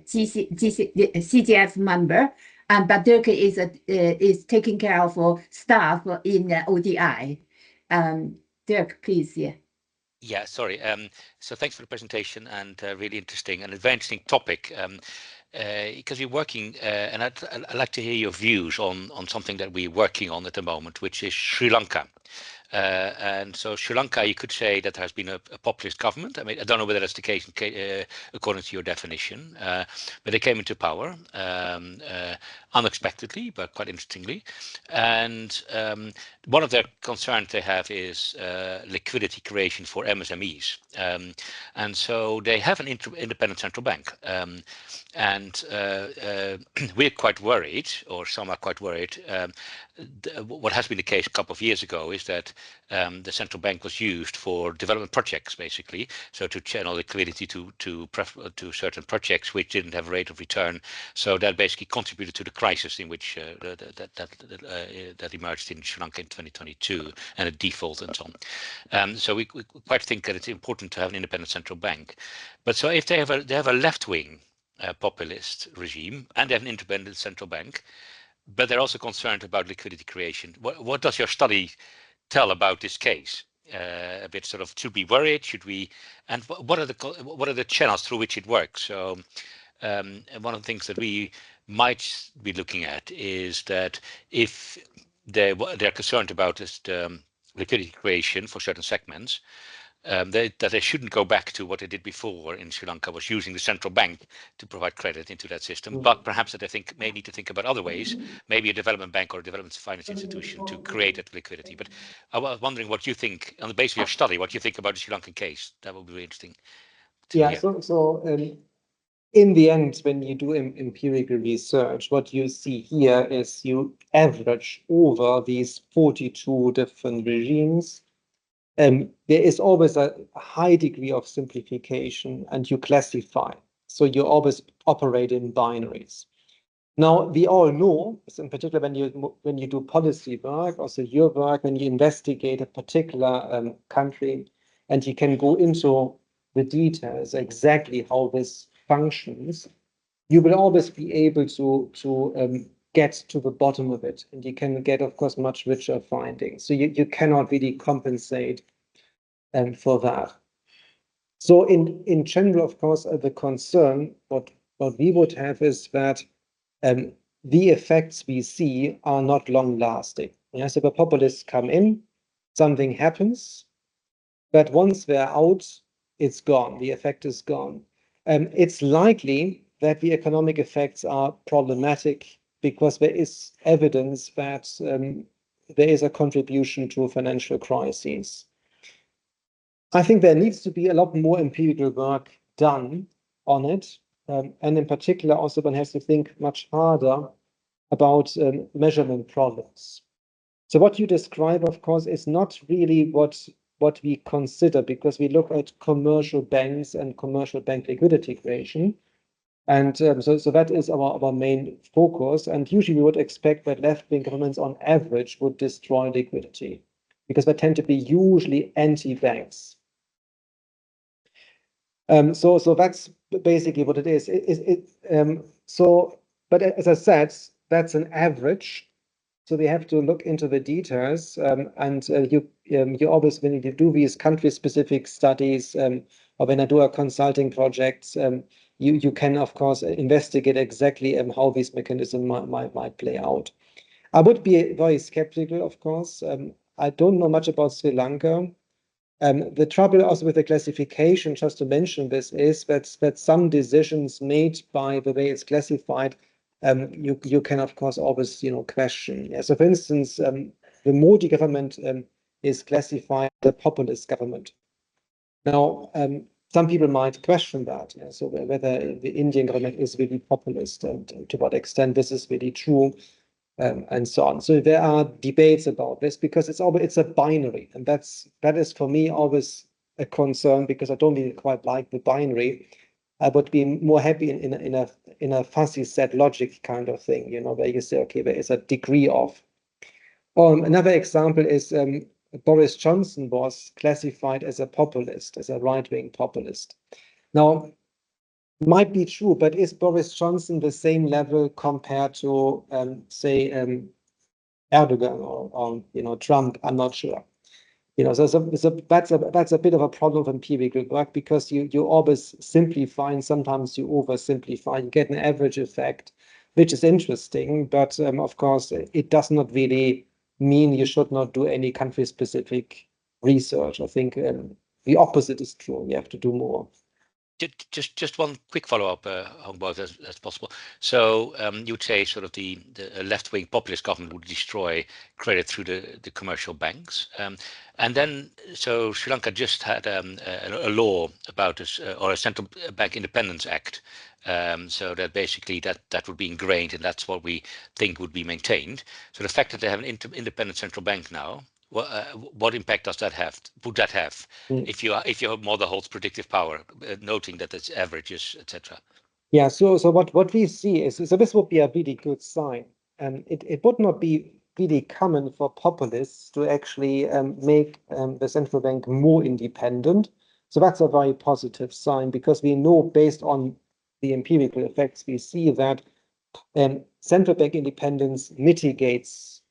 CGF member, but Dirk is taking care of staff in ODI. Dirk, please, yeah. Yeah, sorry. So thanks for the presentation, and really interesting and a very interesting topic. Because you're working, and I'd like to hear your views on something that we're working on at the moment, which is Sri Lanka. And so Sri Lanka, you could say that there has been a populist government. I mean, I don't know whether that's the case according to your definition, but they came into power unexpectedly, but quite interestingly. And one of their concerns they have is liquidity creation for MSMEs. And so they have an independent central bank. And we're quite worried, or some are quite worried. What has been the case a couple of years ago is that the central bank was used for development projects, basically, so to channel liquidity to certain projects which didn't have a rate of return. So that basically contributed to the crisis in which that emerged in Sri Lanka in 2022, and a default and so on. So we quite think that it's important to have an independent central bank. But so if they have a left-wing populist regime and they have an independent central bank, but they're also concerned about liquidity creation. What does your study tell about this case? A bit sort of, should we worry? Should we? And what are the channels through which it works? So one of the things that we might be looking at is that if they're concerned about this liquidity creation for certain segments, that they shouldn't go back to what they did before in Sri Lanka, was using the central bank to provide credit into that system, but perhaps that they may need to think about other ways, maybe a development bank or a development finance institution to create that liquidity. But I was wondering what you think, on the basis of your study, what you think about the Sri Lankan case. That would be really interesting to hear. So in the end, when you do empirical research, what you see here is you average over these 42 different regimes. There is always a high degree of simplification, and you classify. So you always operate in binaries. Now, we all know, in particular when you do policy work, also your work, when you investigate a particular country, and you can go into the details exactly how this functions, you will always be able to get to the bottom of it, and you can get, of course, much richer findings. So you cannot really compensate for that. So in general, of course, the concern, what we would have is that the effects we see are not long lasting. Yeah, so the populists come in, something happens, but once they're out, it's gone. The effect is gone. It's likely that the economic effects are problematic because there is evidence that there is a contribution to financial crises. I think there needs to be a lot more empirical work done on it. And in particular, also one has to think much harder about measurement problems. So what you describe, of course, is not really what we consider, because we look at commercial banks and commercial bank liquidity creation. And so that is our main focus. And usually we would expect that left-wing governments on average would destroy liquidity, because they tend to be usually anti-banks. So that's basically what it is. But as I said, that's an average. So we have to look into the details, and you always, when you do these country-specific studies, or when I do a consulting project, you can of course investigate exactly how these mechanisms might play out. I would be very skeptical, of course. I don't know much about Sri Lanka. The trouble also with the classification, just to mention this, is that some decisions made by the way it's classified, you can of course always question. Yeah, so for instance, the Modi government is classified as a populist government. Now, some people might question that. Yeah? So whether the Indian government is really populist and to what extent this is really true, and so on. So there are debates about this because it's a binary, and that is for me always a concern because I don't really quite like the binary. I would be more happy in a fuzzy set logic kind of thing, you know, where you say, okay, there is a degree of. Another example is Boris Johnson was classified as a populist, as a right-wing populist. Now, might be true, but is Boris Johnson the same level compared to, say, Erdogan or you know, Trump? I'm not sure. You know, so that's a bit of a problem of empirical work because you always simplify and sometimes you oversimplify. You get an average effect, which is interesting, but of course it does not really mean you should not do any country-specific research. I think the opposite is true. You have to do more. Just one quick follow-up, both as possible. So you would say sort of the left-wing populist government would destroy credit through the commercial banks, and then so Sri Lanka just had a law about this or a central bank independence act, so that basically that would be ingrained, and that's what we think would be maintained. So the fact that they have an independent central bank now. What impact does that have? Would that have if your model holds predictive power, noting that it's averages, etc.? Yeah. So what we see is so this would be a really good sign, and it would not be really common for populists to actually make the central bank more independent. So that's a very positive sign because we know based on the empirical effects we see that central bank independence mitigates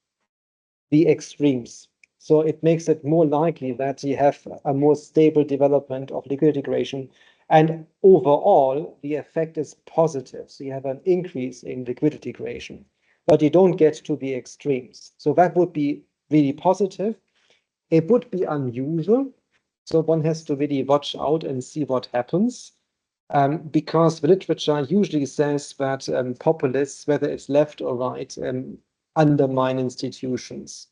the extremes. So it makes it more likely that you have a more stable development of liquidity creation. And overall, the effect is positive. So you have an increase in liquidity creation, but you don't get to the extremes. So that would be really positive. It would be unusual. So one has to really watch out and see what happens. Because the literature usually says that populists, whether it's left or right, undermine institutions.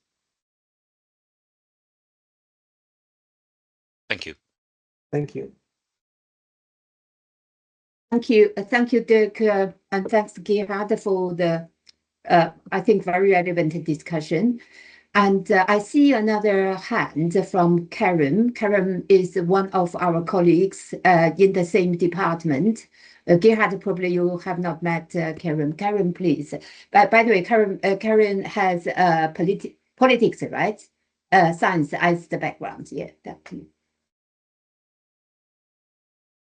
Thank you. Thank you. Thank you, Dirk, and thanks, Gerhard, for the, I think, very relevant discussion. And I see another hand from Karen. Karen is one of our colleagues in the same department. Gerhard, probably you have not met Karen. Karen, please. By the way, Karen has politics, right? Science as the background. Yeah, definitely.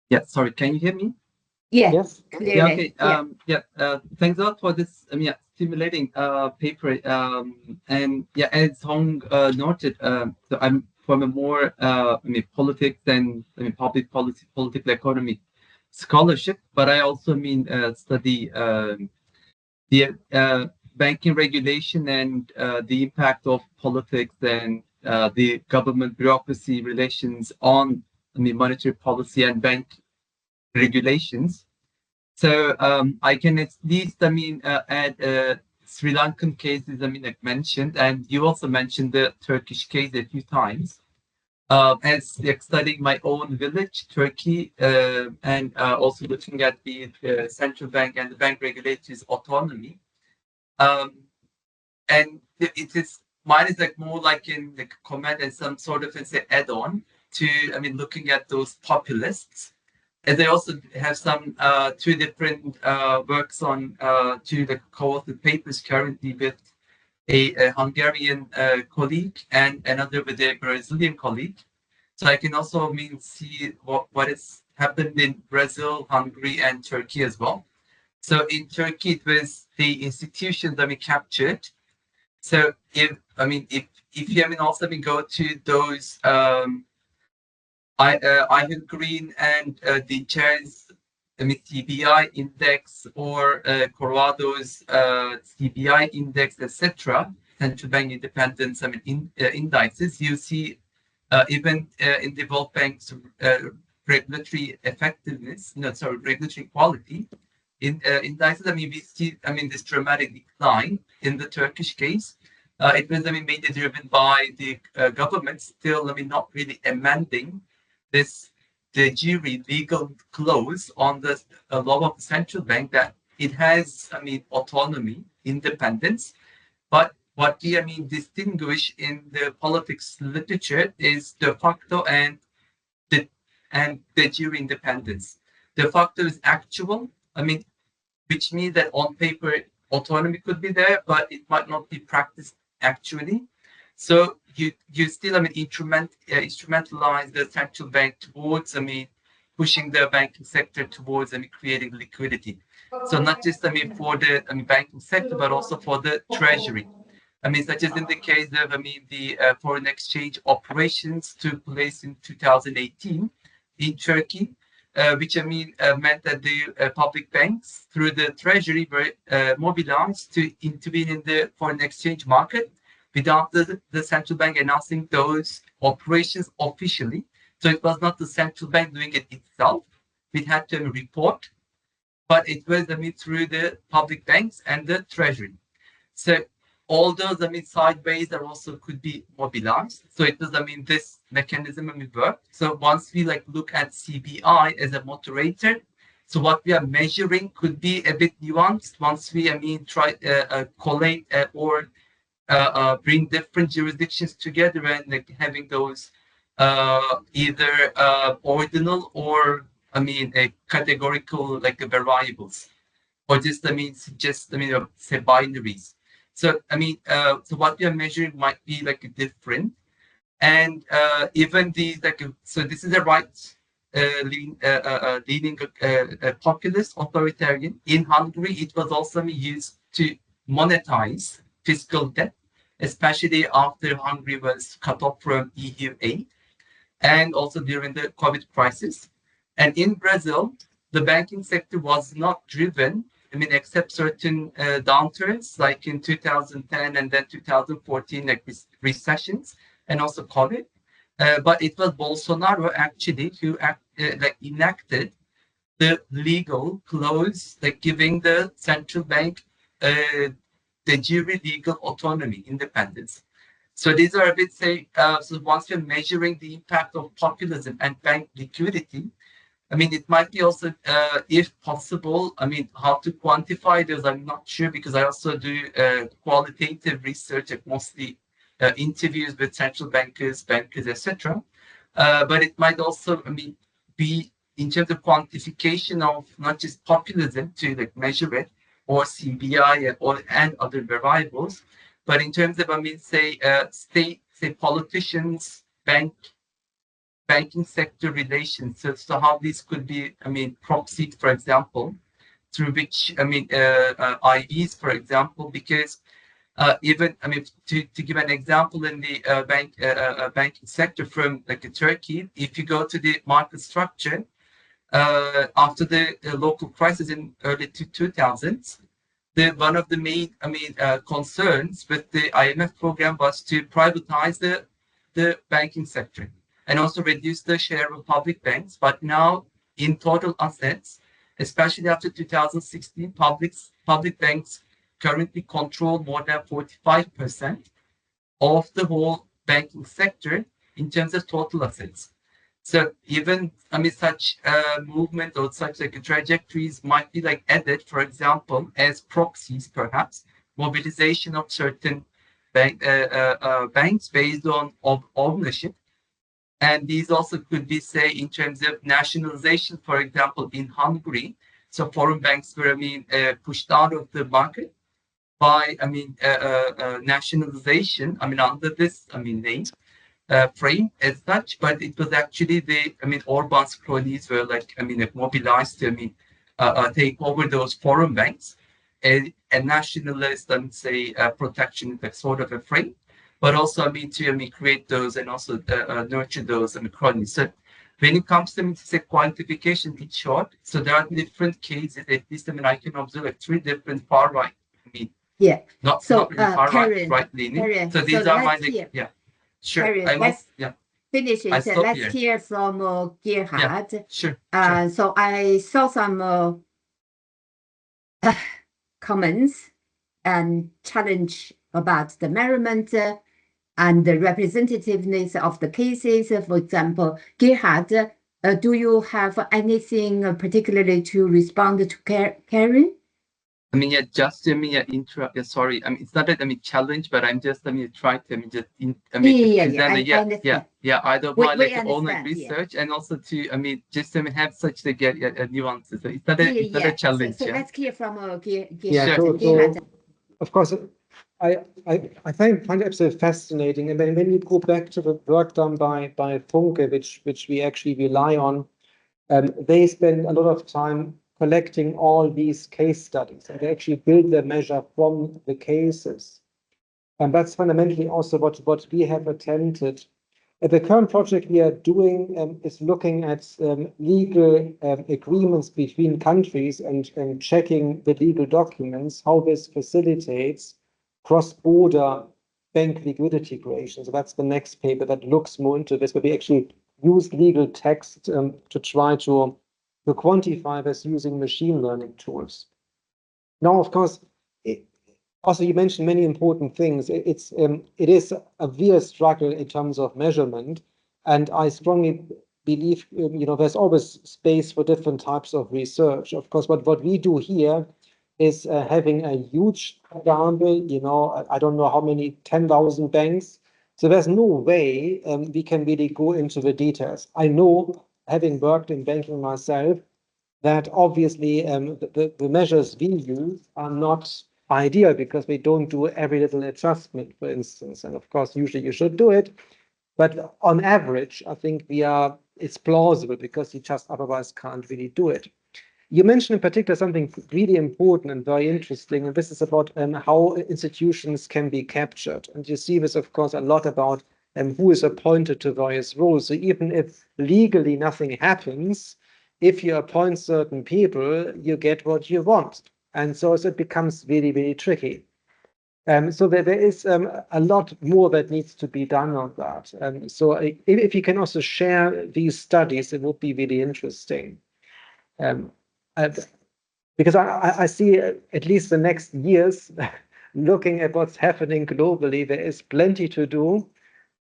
Yeah, sorry, can you hear me? Yeah, yes. Clearly. Yeah, okay. Thanks a lot for this stimulating paper. And yeah, as Hong noted, so I'm from a more politics and public policy, political economy scholarship, but I also study the banking regulation and the impact of politics and the government bureaucracy relations on monetary policy and bank regulations. So I can at least, add Sri Lankan cases, like mentioned, and you also mentioned the Turkish case a few times. As studying my own village, Turkey, and also looking at the central bank and the bank regulators' autonomy. And it is mine is like more like in the comment and some sort of add-on to looking at those populists. And they also have some two different works on two co-authored papers currently with a Hungarian colleague and another with a Brazilian colleague. So I can also see what has happened in Brazil, Hungary, and Turkey as well. So in Turkey, it was the institutions that we captured. So if you also go to those Ivan Green and the Chairs TBI index or Corrado's TBI index, etc., central bank independence indices, you see even in the World Bank's regulatory effectiveness, regulatory quality in indices. We see this dramatic decline in the Turkish case. It was mainly driven by the government still not really amending this de jure legal clause on the law of the central bank that it has, I mean, autonomy, independence, but what we, I mean, distinguish in the politics literature is de facto and de jure independence. De facto is actual, I mean, which means that on paper autonomy could be there, but it might not be practiced actually. So you still, I mean, instrumentalize the central bank towards, I mean, pushing the banking sector towards, I mean, creating liquidity. So not just, I mean, for the, I mean, banking sector, but also for the treasury. I mean, such as in the case of, I mean, the foreign exchange operations took place in 2018 in Turkey, which, I mean, meant that the public banks through the treasury were mobilized to intervene in the foreign exchange market without the central bank announcing those operations officially. So it was not the central bank doing it itself. We had to report, but it was, I mean, through the public banks and the treasury. So all those, I mean, sideways are also could be mobilized. So it was, I mean, this mechanism, I mean, work. So once we like look at CBI as a moderator, so what we are measuring could be a bit nuanced once we, I mean, try collate or bring different jurisdictions together and like having those either ordinal or, I mean, a categorical like variables, or just, I mean, just, I mean, say binaries. So, I mean, so what we are measuring might be like different. And even these, like, so this is a leaning populist authoritarian. In Hungary, it was also used to monetize fiscal debt, especially after Hungary was cut off from EU aid, and also during the COVID crisis. And in Brazil, the banking sector was not driven, I mean, except certain downturns, like in 2010 and then 2014, like recessions and also COVID. But it was Bolsonaro actually who like enacted the legal clause, like giving the central bank de jure legal autonomy, independence. So these are a bit, say, so once we're measuring the impact of populism and bank liquidity, I mean, it might be also, if possible, I mean, how to quantify this, I'm not sure, because I also do qualitative research, like mostly interviews with central bankers, etc. But it might also, I mean, be in terms of quantification of not just populism to like measure it, or CBI and other variables, but in terms of, I mean, say, politicians, banking sector relations. So how these could be, I mean, proxied, for example, through which, I mean, IVs, for example, because even, I mean, to give an example in the banking sector from like Turkey, if you go to the market structure, after the local crisis in early 2000s, one of the main, I mean, concerns with the IMF program was to privatize the banking sector and also reduce the share of public banks. But now, in total assets, especially after 2016, public banks currently control more than 45% of the whole banking sector in terms of total assets. So even, I mean, such movement or such like trajectories might be like added, for example, as proxies, perhaps mobilization of certain banks based on ownership. And these also could be, say, in terms of nationalization, for example, in Hungary. So foreign banks were, I mean, pushed out of the market by, I mean, nationalization. I mean, under this, I mean, name. Frame as such, but it was actually I mean, Orban's cronies were like, I mean, mobilized to, I mean, take over those foreign banks, and nationalist, and say, protection, sort of a frame, but also, I mean, to, I mean, create those and also nurture those, I mean, cronies. So when it comes to, I mean, say, quantification, it's short. So there are different cases, at least, I mean, I can observe like 3 different far right, I mean, yeah, not really far right leaning. So these are my, yeah. Sure. Let's finish it. Let's hear from Gerhard. Yeah, sure. So I saw some comments and challenge about the measurement and the representativeness of the cases. For example, Gerhard do you have anything particularly to respond to Karen? I mean, yeah, just, I mean, yeah, sorry. I mean, it's not that, I mean, challenge, but I'm just, I mean, trying to, I mean, just, I understand. either We my, like, own understand, research and also to, I mean, just, I mean, have such, like, nuances. So it's not a challenge, So let's hear from Gerhard. Yeah, Gerhard. of course, I find it absolutely fascinating. And when you go back to the work done by Funke, which we actually rely on, they spend a lot of time collecting all these case studies, and they actually build their measure from the cases. And that's fundamentally also what we have attempted. The current project we are doing is looking at legal agreements between countries and checking the legal documents, how this facilitates cross-border bank liquidity creation. So that's the next paper that looks more into this, but we actually use legal text to try to quantify this using machine learning tools. Now, of course, also you mentioned many important things. It is a real struggle in terms of measurement, and I strongly believe there's always space for different types of research. Of course, what we do here is having a huge example. I don't know how many 10,000 banks. So there's no way we can really go into the details. I know, having worked in banking myself, that obviously the measures we use are not ideal because we don't do every little adjustment, for instance. And of course, usually you should do it. But on average, I think it's plausible because you just otherwise can't really do it. You mentioned in particular something really important and very interesting, and this is about how institutions can be captured. And you see this, of course, a lot about who is appointed to various roles. So even if legally nothing happens, if you appoint certain people, you get what you want. And so it becomes really, really tricky. So there is a lot more that needs to be done on that. So if you can also share these studies, it would be really interesting. Because I see at least the next years, looking at what's happening globally, there is plenty to do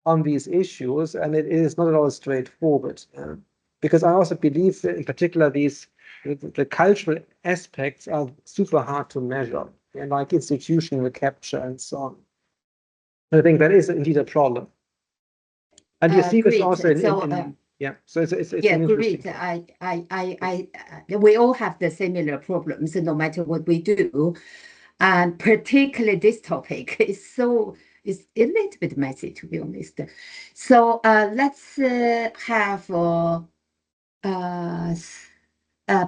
on these issues, and it is not at all straightforward. Because I also believe that in particular the cultural aspects are super hard to measure, and like institutional capture and so on. I think that is indeed a problem. And you see this also in yeah, so it's great. We all have the similar problems, no matter what we do, and particularly this topic is it's a little bit messy, to be honest. So let's have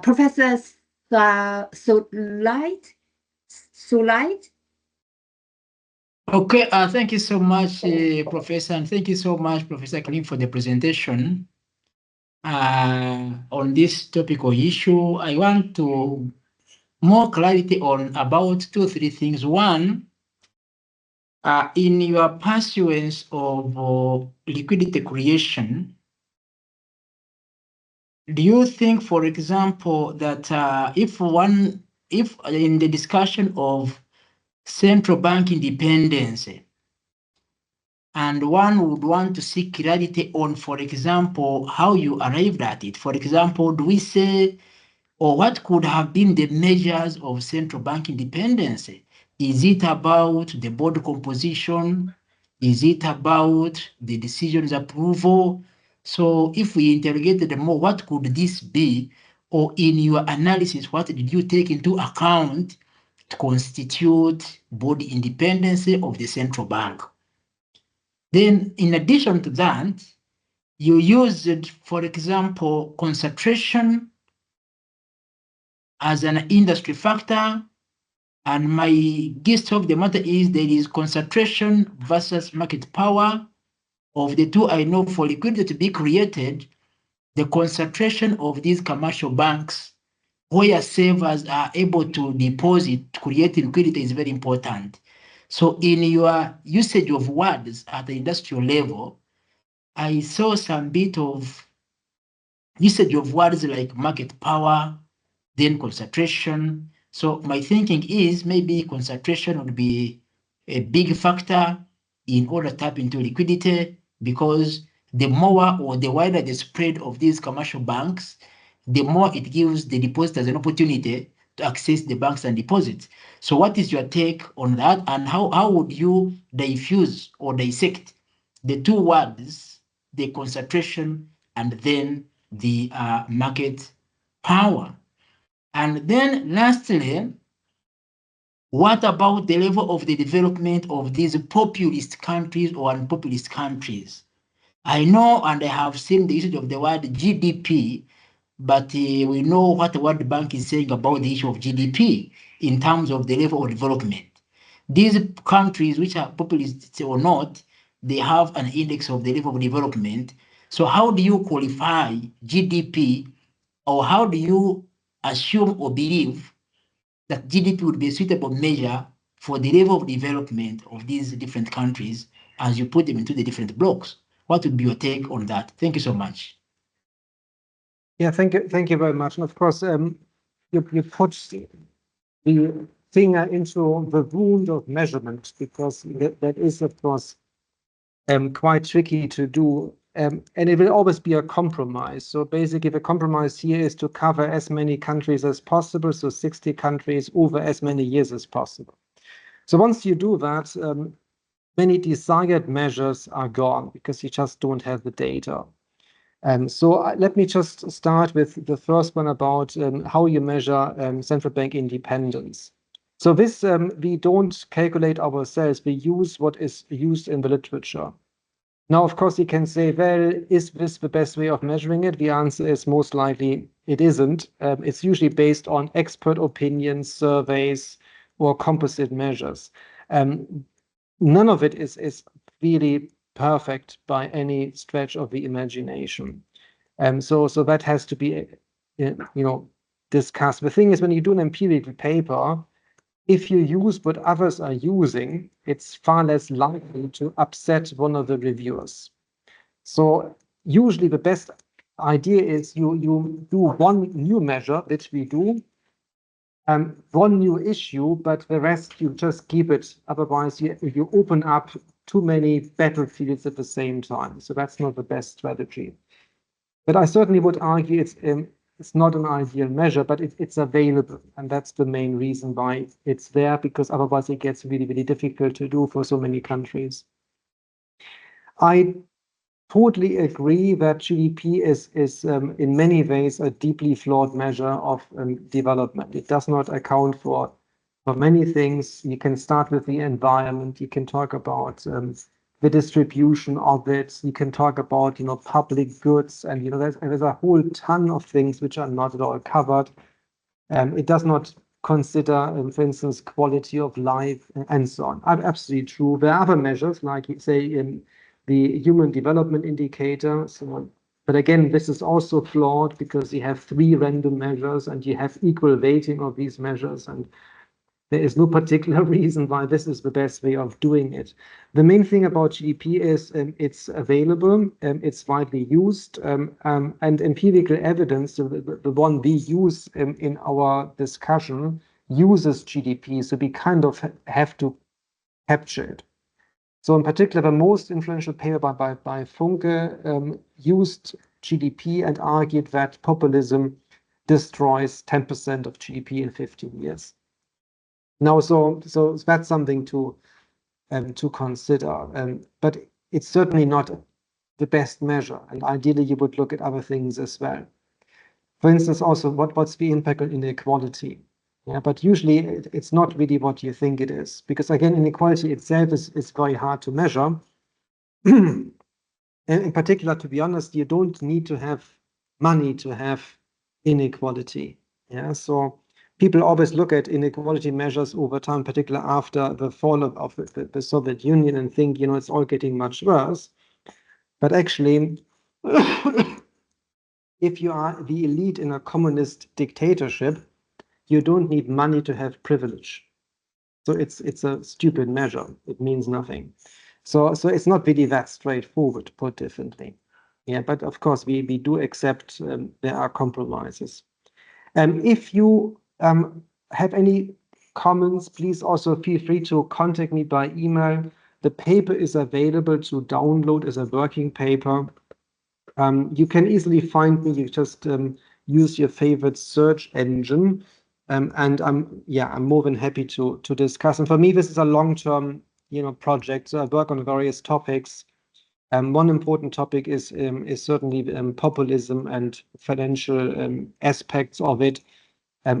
Professor Sulite. Okay, thank you so much, Professor, and thank you so much, Professor Kling, for the presentation. On this topical issue, I want to more clarity on about 2 or 3 things. One, in your pursuance of liquidity creation, do you think, for example, that if in the discussion of central bank independence, and one would want to seek clarity on, for example, how you arrived at it. For example, do we say, or what could have been the measures of central bank independence? Is it about the board composition? Is it about the decisions approval? So if we interrogated more, what could this be? Or in your analysis, what did you take into account to constitute board independence of the central bank? Then, in addition to that, you used, for example, concentration as an industry factor. And my gist of the matter is there is concentration versus market power. Of the two, I know for liquidity to be created, the concentration of these commercial banks where savers are able to deposit to create liquidity is very important. So in your usage of words at the industrial level, I saw some bit of usage of words like market power, then concentration. So my thinking is maybe concentration would be a big factor in order to tap into liquidity, because the more or the wider the spread of these commercial banks, the more it gives the depositors an opportunity to access the banks and deposits. So what is your take on that, and how would you diffuse or dissect the two words, the concentration and then the market power? And then lastly, what about the level of the development of these populist countries or unpopulist countries? I know and I have seen the usage of the word GDP, but we know what the World Bank is saying about the issue of GDP in terms of the level of development. These countries, which are populist or not, they have an index of the level of development. So how do you qualify GDP, or how do you assume or believe that GDP would be a suitable measure for the level of development of these different countries as you put them into the different blocks? What would be your take on that? Thank you so much. Yeah, thank you very much. And of course, you put the finger into the wound of measurement, because that is, of course, quite tricky to do, and it will always be a compromise. So basically, the compromise here is to cover as many countries as possible, so 60 countries over as many years as possible. So once you do that, many desired measures are gone because you just don't have the data. So let me just start with the first one about how you measure central bank independence. So this, we don't calculate ourselves, we use what is used in the literature. Now, of course, you can say, well, is this the best way of measuring it? The answer is most likely it isn't. It's usually based on expert opinions, surveys, or composite measures. None of it is really perfect by any stretch of the imagination. So that has to be, discussed. The thing is, when you do an empirical paper, if you use what others are using, it's far less likely to upset one of the reviewers. So usually the best idea is you do one new measure, which we do, one new issue, but the rest you just keep it. Otherwise, you open up too many battlefields at the same time. So that's not the best strategy. But I certainly would argue it's not an ideal measure, but it's available. And that's the main reason why it's there, because otherwise it gets really, really difficult to do for so many countries. I totally agree that GDP is in many ways a deeply flawed measure of development. It does not account for many things. You can start with the environment. You can talk about the distribution of it. You can talk about, public goods, and there's a whole ton of things which are not at all covered. It does not consider, for instance, quality of life and so on. Absolutely true. There are other measures, like say in the Human Development Indicator. So, but again, this is also flawed because you have 3 random measures and you have equal weighting of these measures, and there is no particular reason why this is the best way of doing it. The main thing about GDP is it's available, it's widely used, and empirical evidence, the one we use in our discussion, uses GDP, so we kind of have to capture it. So in particular, the most influential paper by Funke used GDP and argued that populism destroys 10% of GDP in 15 years. Now, so that's something to consider, but it's certainly not the best measure. And ideally, you would look at other things as well. For instance, also what's the impact on inequality? Yeah, but usually it's not really what you think it is, because again, inequality itself is very hard to measure. And in particular, to be honest, you don't need to have money to have inequality. Yeah, so people always look at inequality measures over time, particularly after the fall of the Soviet Union, and think, it's all getting much worse. But actually, if you are the elite in a communist dictatorship, you don't need money to have privilege. So it's a stupid measure. It means nothing. So it's not really that straightforward, to put differently. Yeah, but of course we do accept there are compromises. If you have any comments, please also feel free to contact me by email. The paper is available to download as a working paper. You can easily find me. You just use your favorite search engine, and I'm more than happy to discuss. And for me, this is a long-term, project. So I work on various topics. One important topic is certainly populism and financial aspects of it.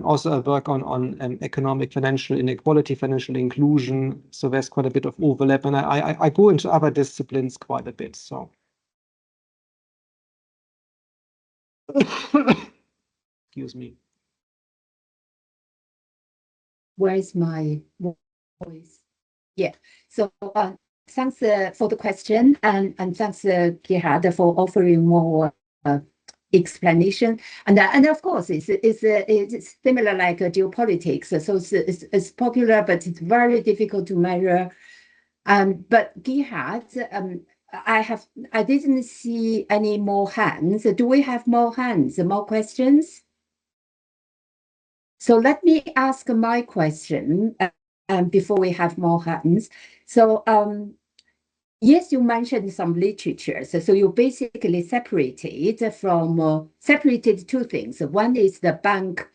Also, I work on economic, financial inequality, financial inclusion. So there's quite a bit of overlap, and I go into other disciplines quite a bit. So. Excuse me. Where is my voice? Yeah. So thanks for the question, and thanks Gerhard for offering more explanation. And of course, it's similar like geopolitics. So it's popular, but it's very difficult to measure. But Gerhard, I didn't see any more hands. Do we have more hands? More questions? So let me ask my question before we have more hands. So yes, you mentioned some literature. So you basically separated two things. One is the bank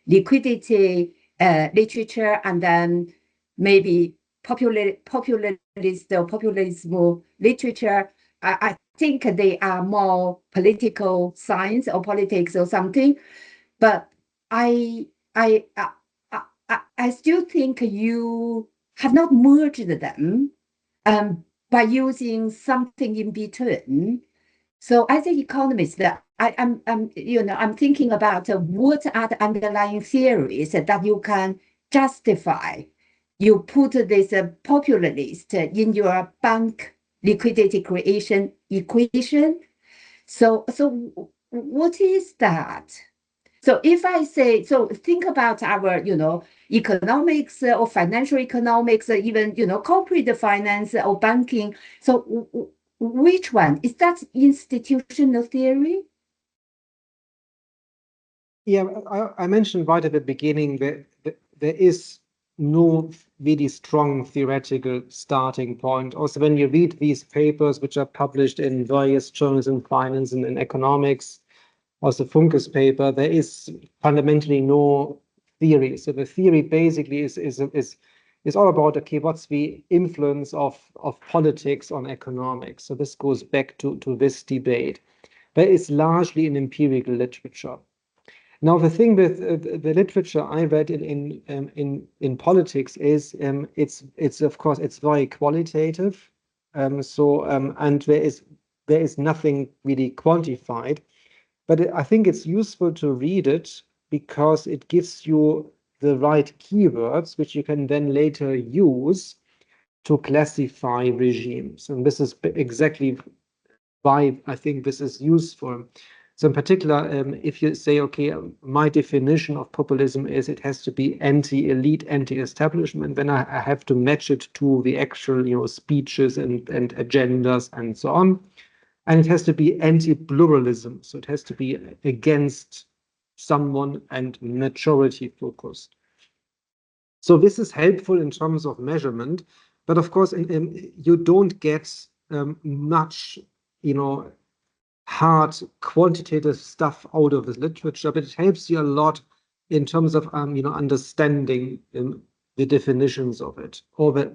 liquidity literature, and then maybe populist or populism literature. I think they are more political science or politics or something. But I still think you have not merged them by using something in between. So as an economist, I'm thinking about what are the underlying theories that you can justify. You put this populist in your bank liquidity creation equation. So what is that? So if I say, so think about our, economics or financial economics, even, corporate finance or banking. So which one? Is that institutional theory? Yeah, I mentioned right at the beginning that there is no really strong theoretical starting point. Also, when you read these papers, which are published in various journals in finance and in economics, also Funke's paper, there is fundamentally no theory. So the theory basically is all about, okay, what's the influence of politics on economics? So this goes back to this debate. But it's largely in empirical literature. Now, the thing with the literature I read in politics is it's of course it's very qualitative. And there is nothing really quantified. But I think it's useful to read it because it gives you the right keywords, which you can then later use to classify regimes. And this is exactly why I think this is useful. So in particular, if you say, okay, my definition of populism is it has to be anti-elite, anti-establishment, then I have to match it to the actual, speeches and agendas and so on. And it has to be anti-pluralism. So it has to be against someone and majority focused. So this is helpful in terms of measurement. But of course, you don't get much, hard quantitative stuff out of this literature, but it helps you a lot in terms of, understanding the definitions of it, or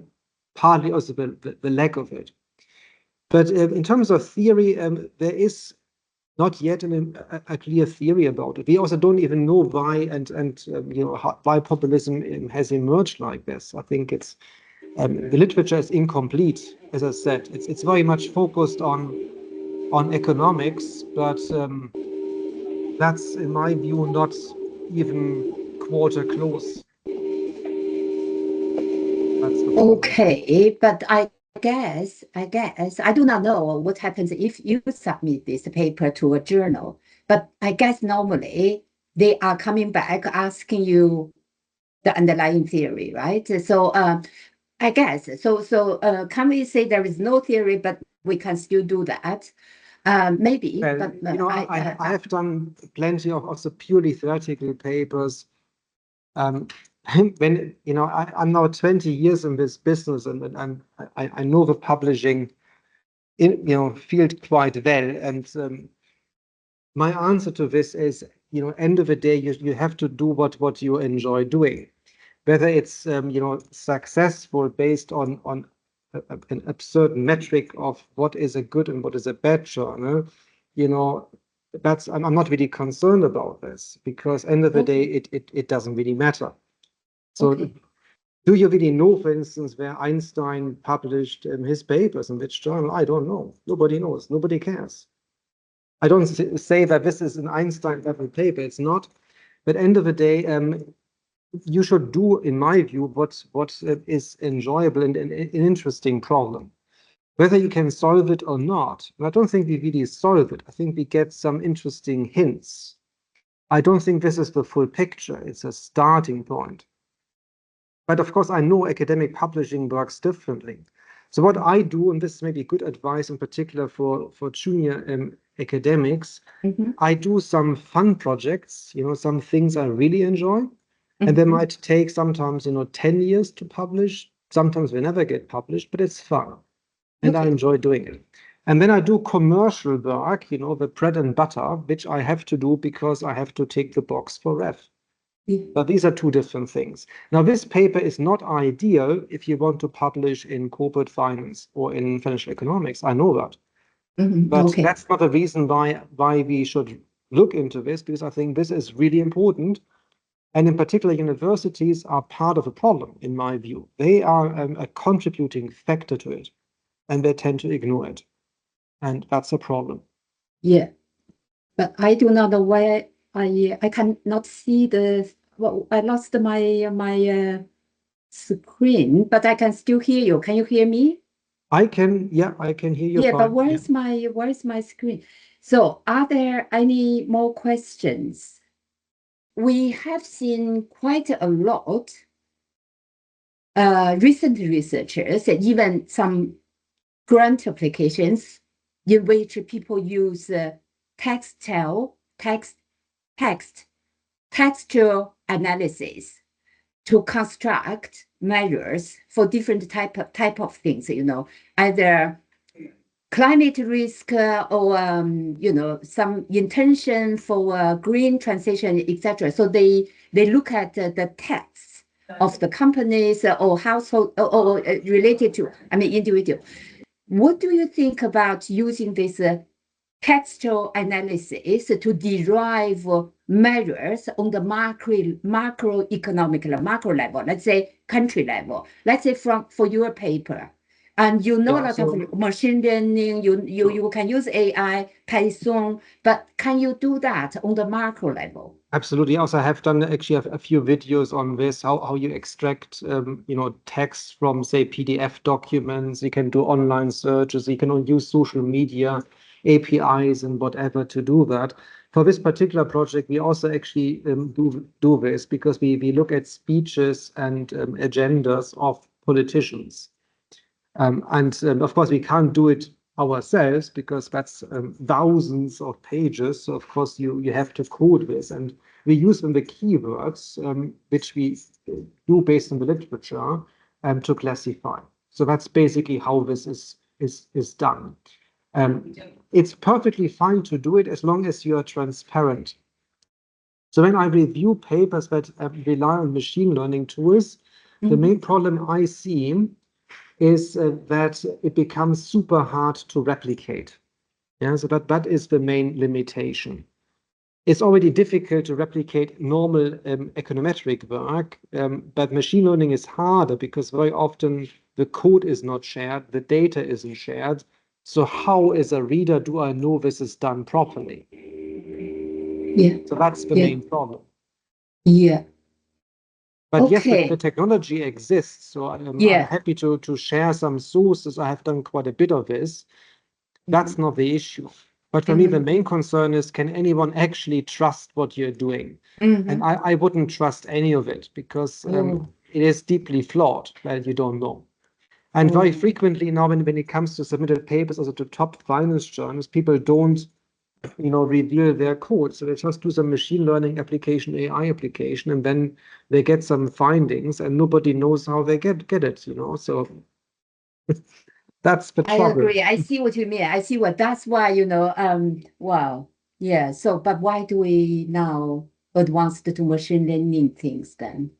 partly also the lack of it. But in terms of theory, there is not yet a clear theory about it. We also don't even know why why populism has emerged like this. I think it's the literature is incomplete, as I said. It's very much focused on economics, but that's in my view not even quarter close. Okay, but I guess I do not know what happens if you submit this paper to a journal, but I guess normally they are coming back asking you the underlying theory, right? So I guess so can we say there is no theory, but we can still do that? Maybe, well, but I have done plenty of also purely theoretical papers. When I'm now 20 years in this business, and I know the publishing field quite well, and my answer to this is, you know, end of the day, you have to do what you enjoy doing. Whether it's, you know, successful based on an absurd metric of what is a good and what is a bad journal, you know, that's, I'm not really concerned about this, because end of the day, it doesn't really matter. So do you really know, for instance, where Einstein published his papers in which journal? I don't know. Nobody knows. Nobody cares. I don't say that this is an Einstein level paper. It's not. But end of the day, you should do, in my view, what is enjoyable and an interesting problem. Whether you can solve it or not, and I don't think we really solve it. I think we get some interesting hints. I don't think this is the full picture. It's a starting point. But of course, I know academic publishing works differently. So what I do, and this may be good advice in particular for junior academics, I do some fun projects, you know, some things I really enjoy. And they might take sometimes, you know, 10 years to publish. Sometimes they never get published, but it's fun. And I enjoy doing it. And then I do commercial work, you know, the bread and butter, which I have to do because I have to tick the box for ref. But these are two different things. Now, this paper is not ideal if you want to publish in corporate finance or in financial economics. I know that. But that's not a reason why we should look into this, because I think this is really important. And in particular, universities are part of the problem, in my view. They are a contributing factor to it, and they tend to ignore it. And that's a problem. Yeah, but I do not know why I cannot see the, well, I lost my screen, but I can still hear you. Can you hear me? I can hear you Yeah, fine. but where is my screen? So are there any more questions? We have seen quite a lot recent researchers and even some grant applications in which people use textual analysis to construct measures for different type of things, you know, either climate risk or you know, some intention for green transition, etc. So they look at the texts of the companies or household or related to, I mean, individual. What do you think about using this textual analysis to derive measures on the macroeconomic macro level, let's say country level, let's say for your paper? And you know, a lot of machine learning, you can use AI, Python, but can you do that on the macro level? Absolutely. Also, I have done actually a few videos on this, how you extract, you know, text from, say, PDF documents. You can do online searches. You can use social media, APIs, and whatever to do that. For this particular project, we also actually do this because we look at speeches and agendas of politicians. And of course, we can't do it ourselves because that's thousands of pages. So of course, you have to code this, and we use them the keywords which we do based on the literature to classify. So that's basically how this is done. It's perfectly fine to do it as long as you are transparent. So when I review papers that rely on machine learning tools, the main problem I see is that it becomes super hard to replicate. Yeah, so that is the main limitation. It's already difficult to replicate normal econometric work, but machine learning is harder because very often the code is not shared, the data isn't shared. So how, as a reader, do I know this is done properly? Yeah. So that's the main problem. Yeah. But yes, the technology exists. So I'm happy to share some sources. I have done quite a bit of this. That's not the issue. But for me, the main concern is, can anyone actually trust what you're doing? And I wouldn't trust any of it because it is deeply flawed that you don't know. And very frequently now, when it comes to submitted papers, also to top finance journals, people don't, you know, reveal their code. So they just do some machine learning application, AI application, and then they get some findings, and nobody knows how they get it, you know. So that's the trouble. I agree. I see what you mean. That's why, you know, wow. Yeah. So, but why do we now advance to machine learning things then?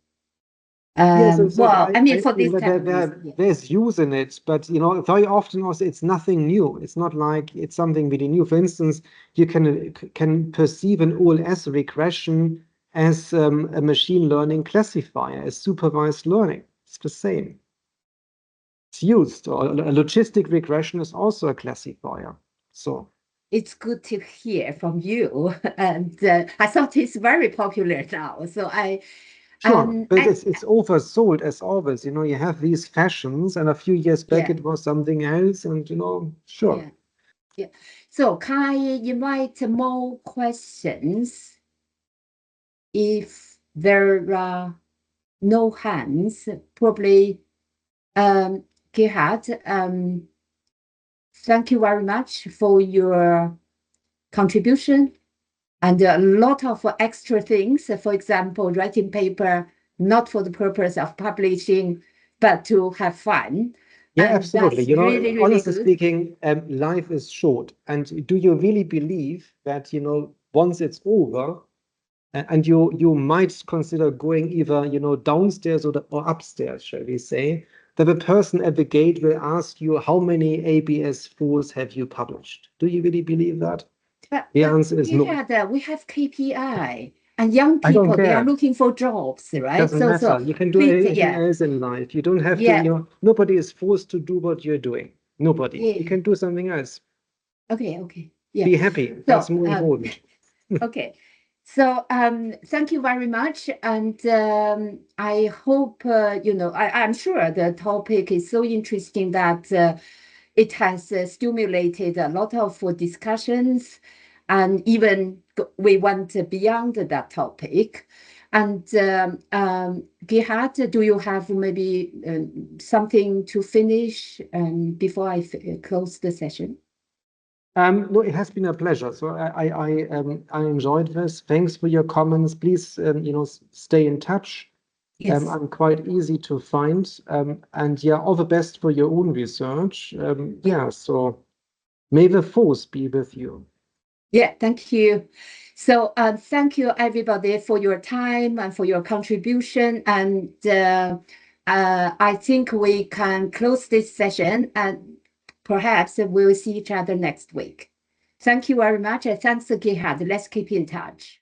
Yes, Well, I mean, for you this know, type of reason, yeah. there's use in it, but you know, very often also it's nothing new. It's not like it's something really new. For instance, you can perceive an OLS regression as a machine learning classifier, as supervised learning. It's the same. It's used. Or a logistic regression is also a classifier. So It's good to hear from you, and I thought it's very popular now. So sure, but it's oversold as always. You know, you have these fashions, and a few years back Yeah. it was something else, and you know, sure. Yeah. Yeah. So can I invite more questions? If there are no hands, probably Gerhard, thank you very much for your contribution and a lot of extra things. For example, writing paper not for the purpose of publishing, but to have fun. Yeah, And absolutely. that's You know, really, really honestly good. speaking, life is short. And do you really believe that, you know, once it's over, and you might consider going either, you know, downstairs or upstairs, shall we say, that the person at the gate will ask you, how many ABS4s have you published? Do you really believe that? But The answer is no. we have KPI, and young I don't people, they are care. looking for jobs, right? Doesn't matter. You can do please, anything yeah. else in life. You don't have to, Yeah. you know, nobody is forced to do what you're doing. Nobody. Yeah. You can do something else. Okay. Yeah. Be happy. That's more important. Okay. So thank you very much. And I hope, you know, I'm sure the topic is so interesting that it has stimulated a lot of discussions, and even we went beyond that topic. And Gerhard, do you have maybe something to finish before I close the session? No, it has been a pleasure. So I enjoyed this. Thanks for your comments. Please, you know, stay in touch. Yes. I'm quite easy to find. And yeah, all the best for your own research. Yeah, so may the force be with you. Yeah, thank you. So thank you everybody for your time and for your contribution. And I think we can close this session, and perhaps we'll see each other next week. Thank you very much. And thanks, Gerhard. Let's keep in touch.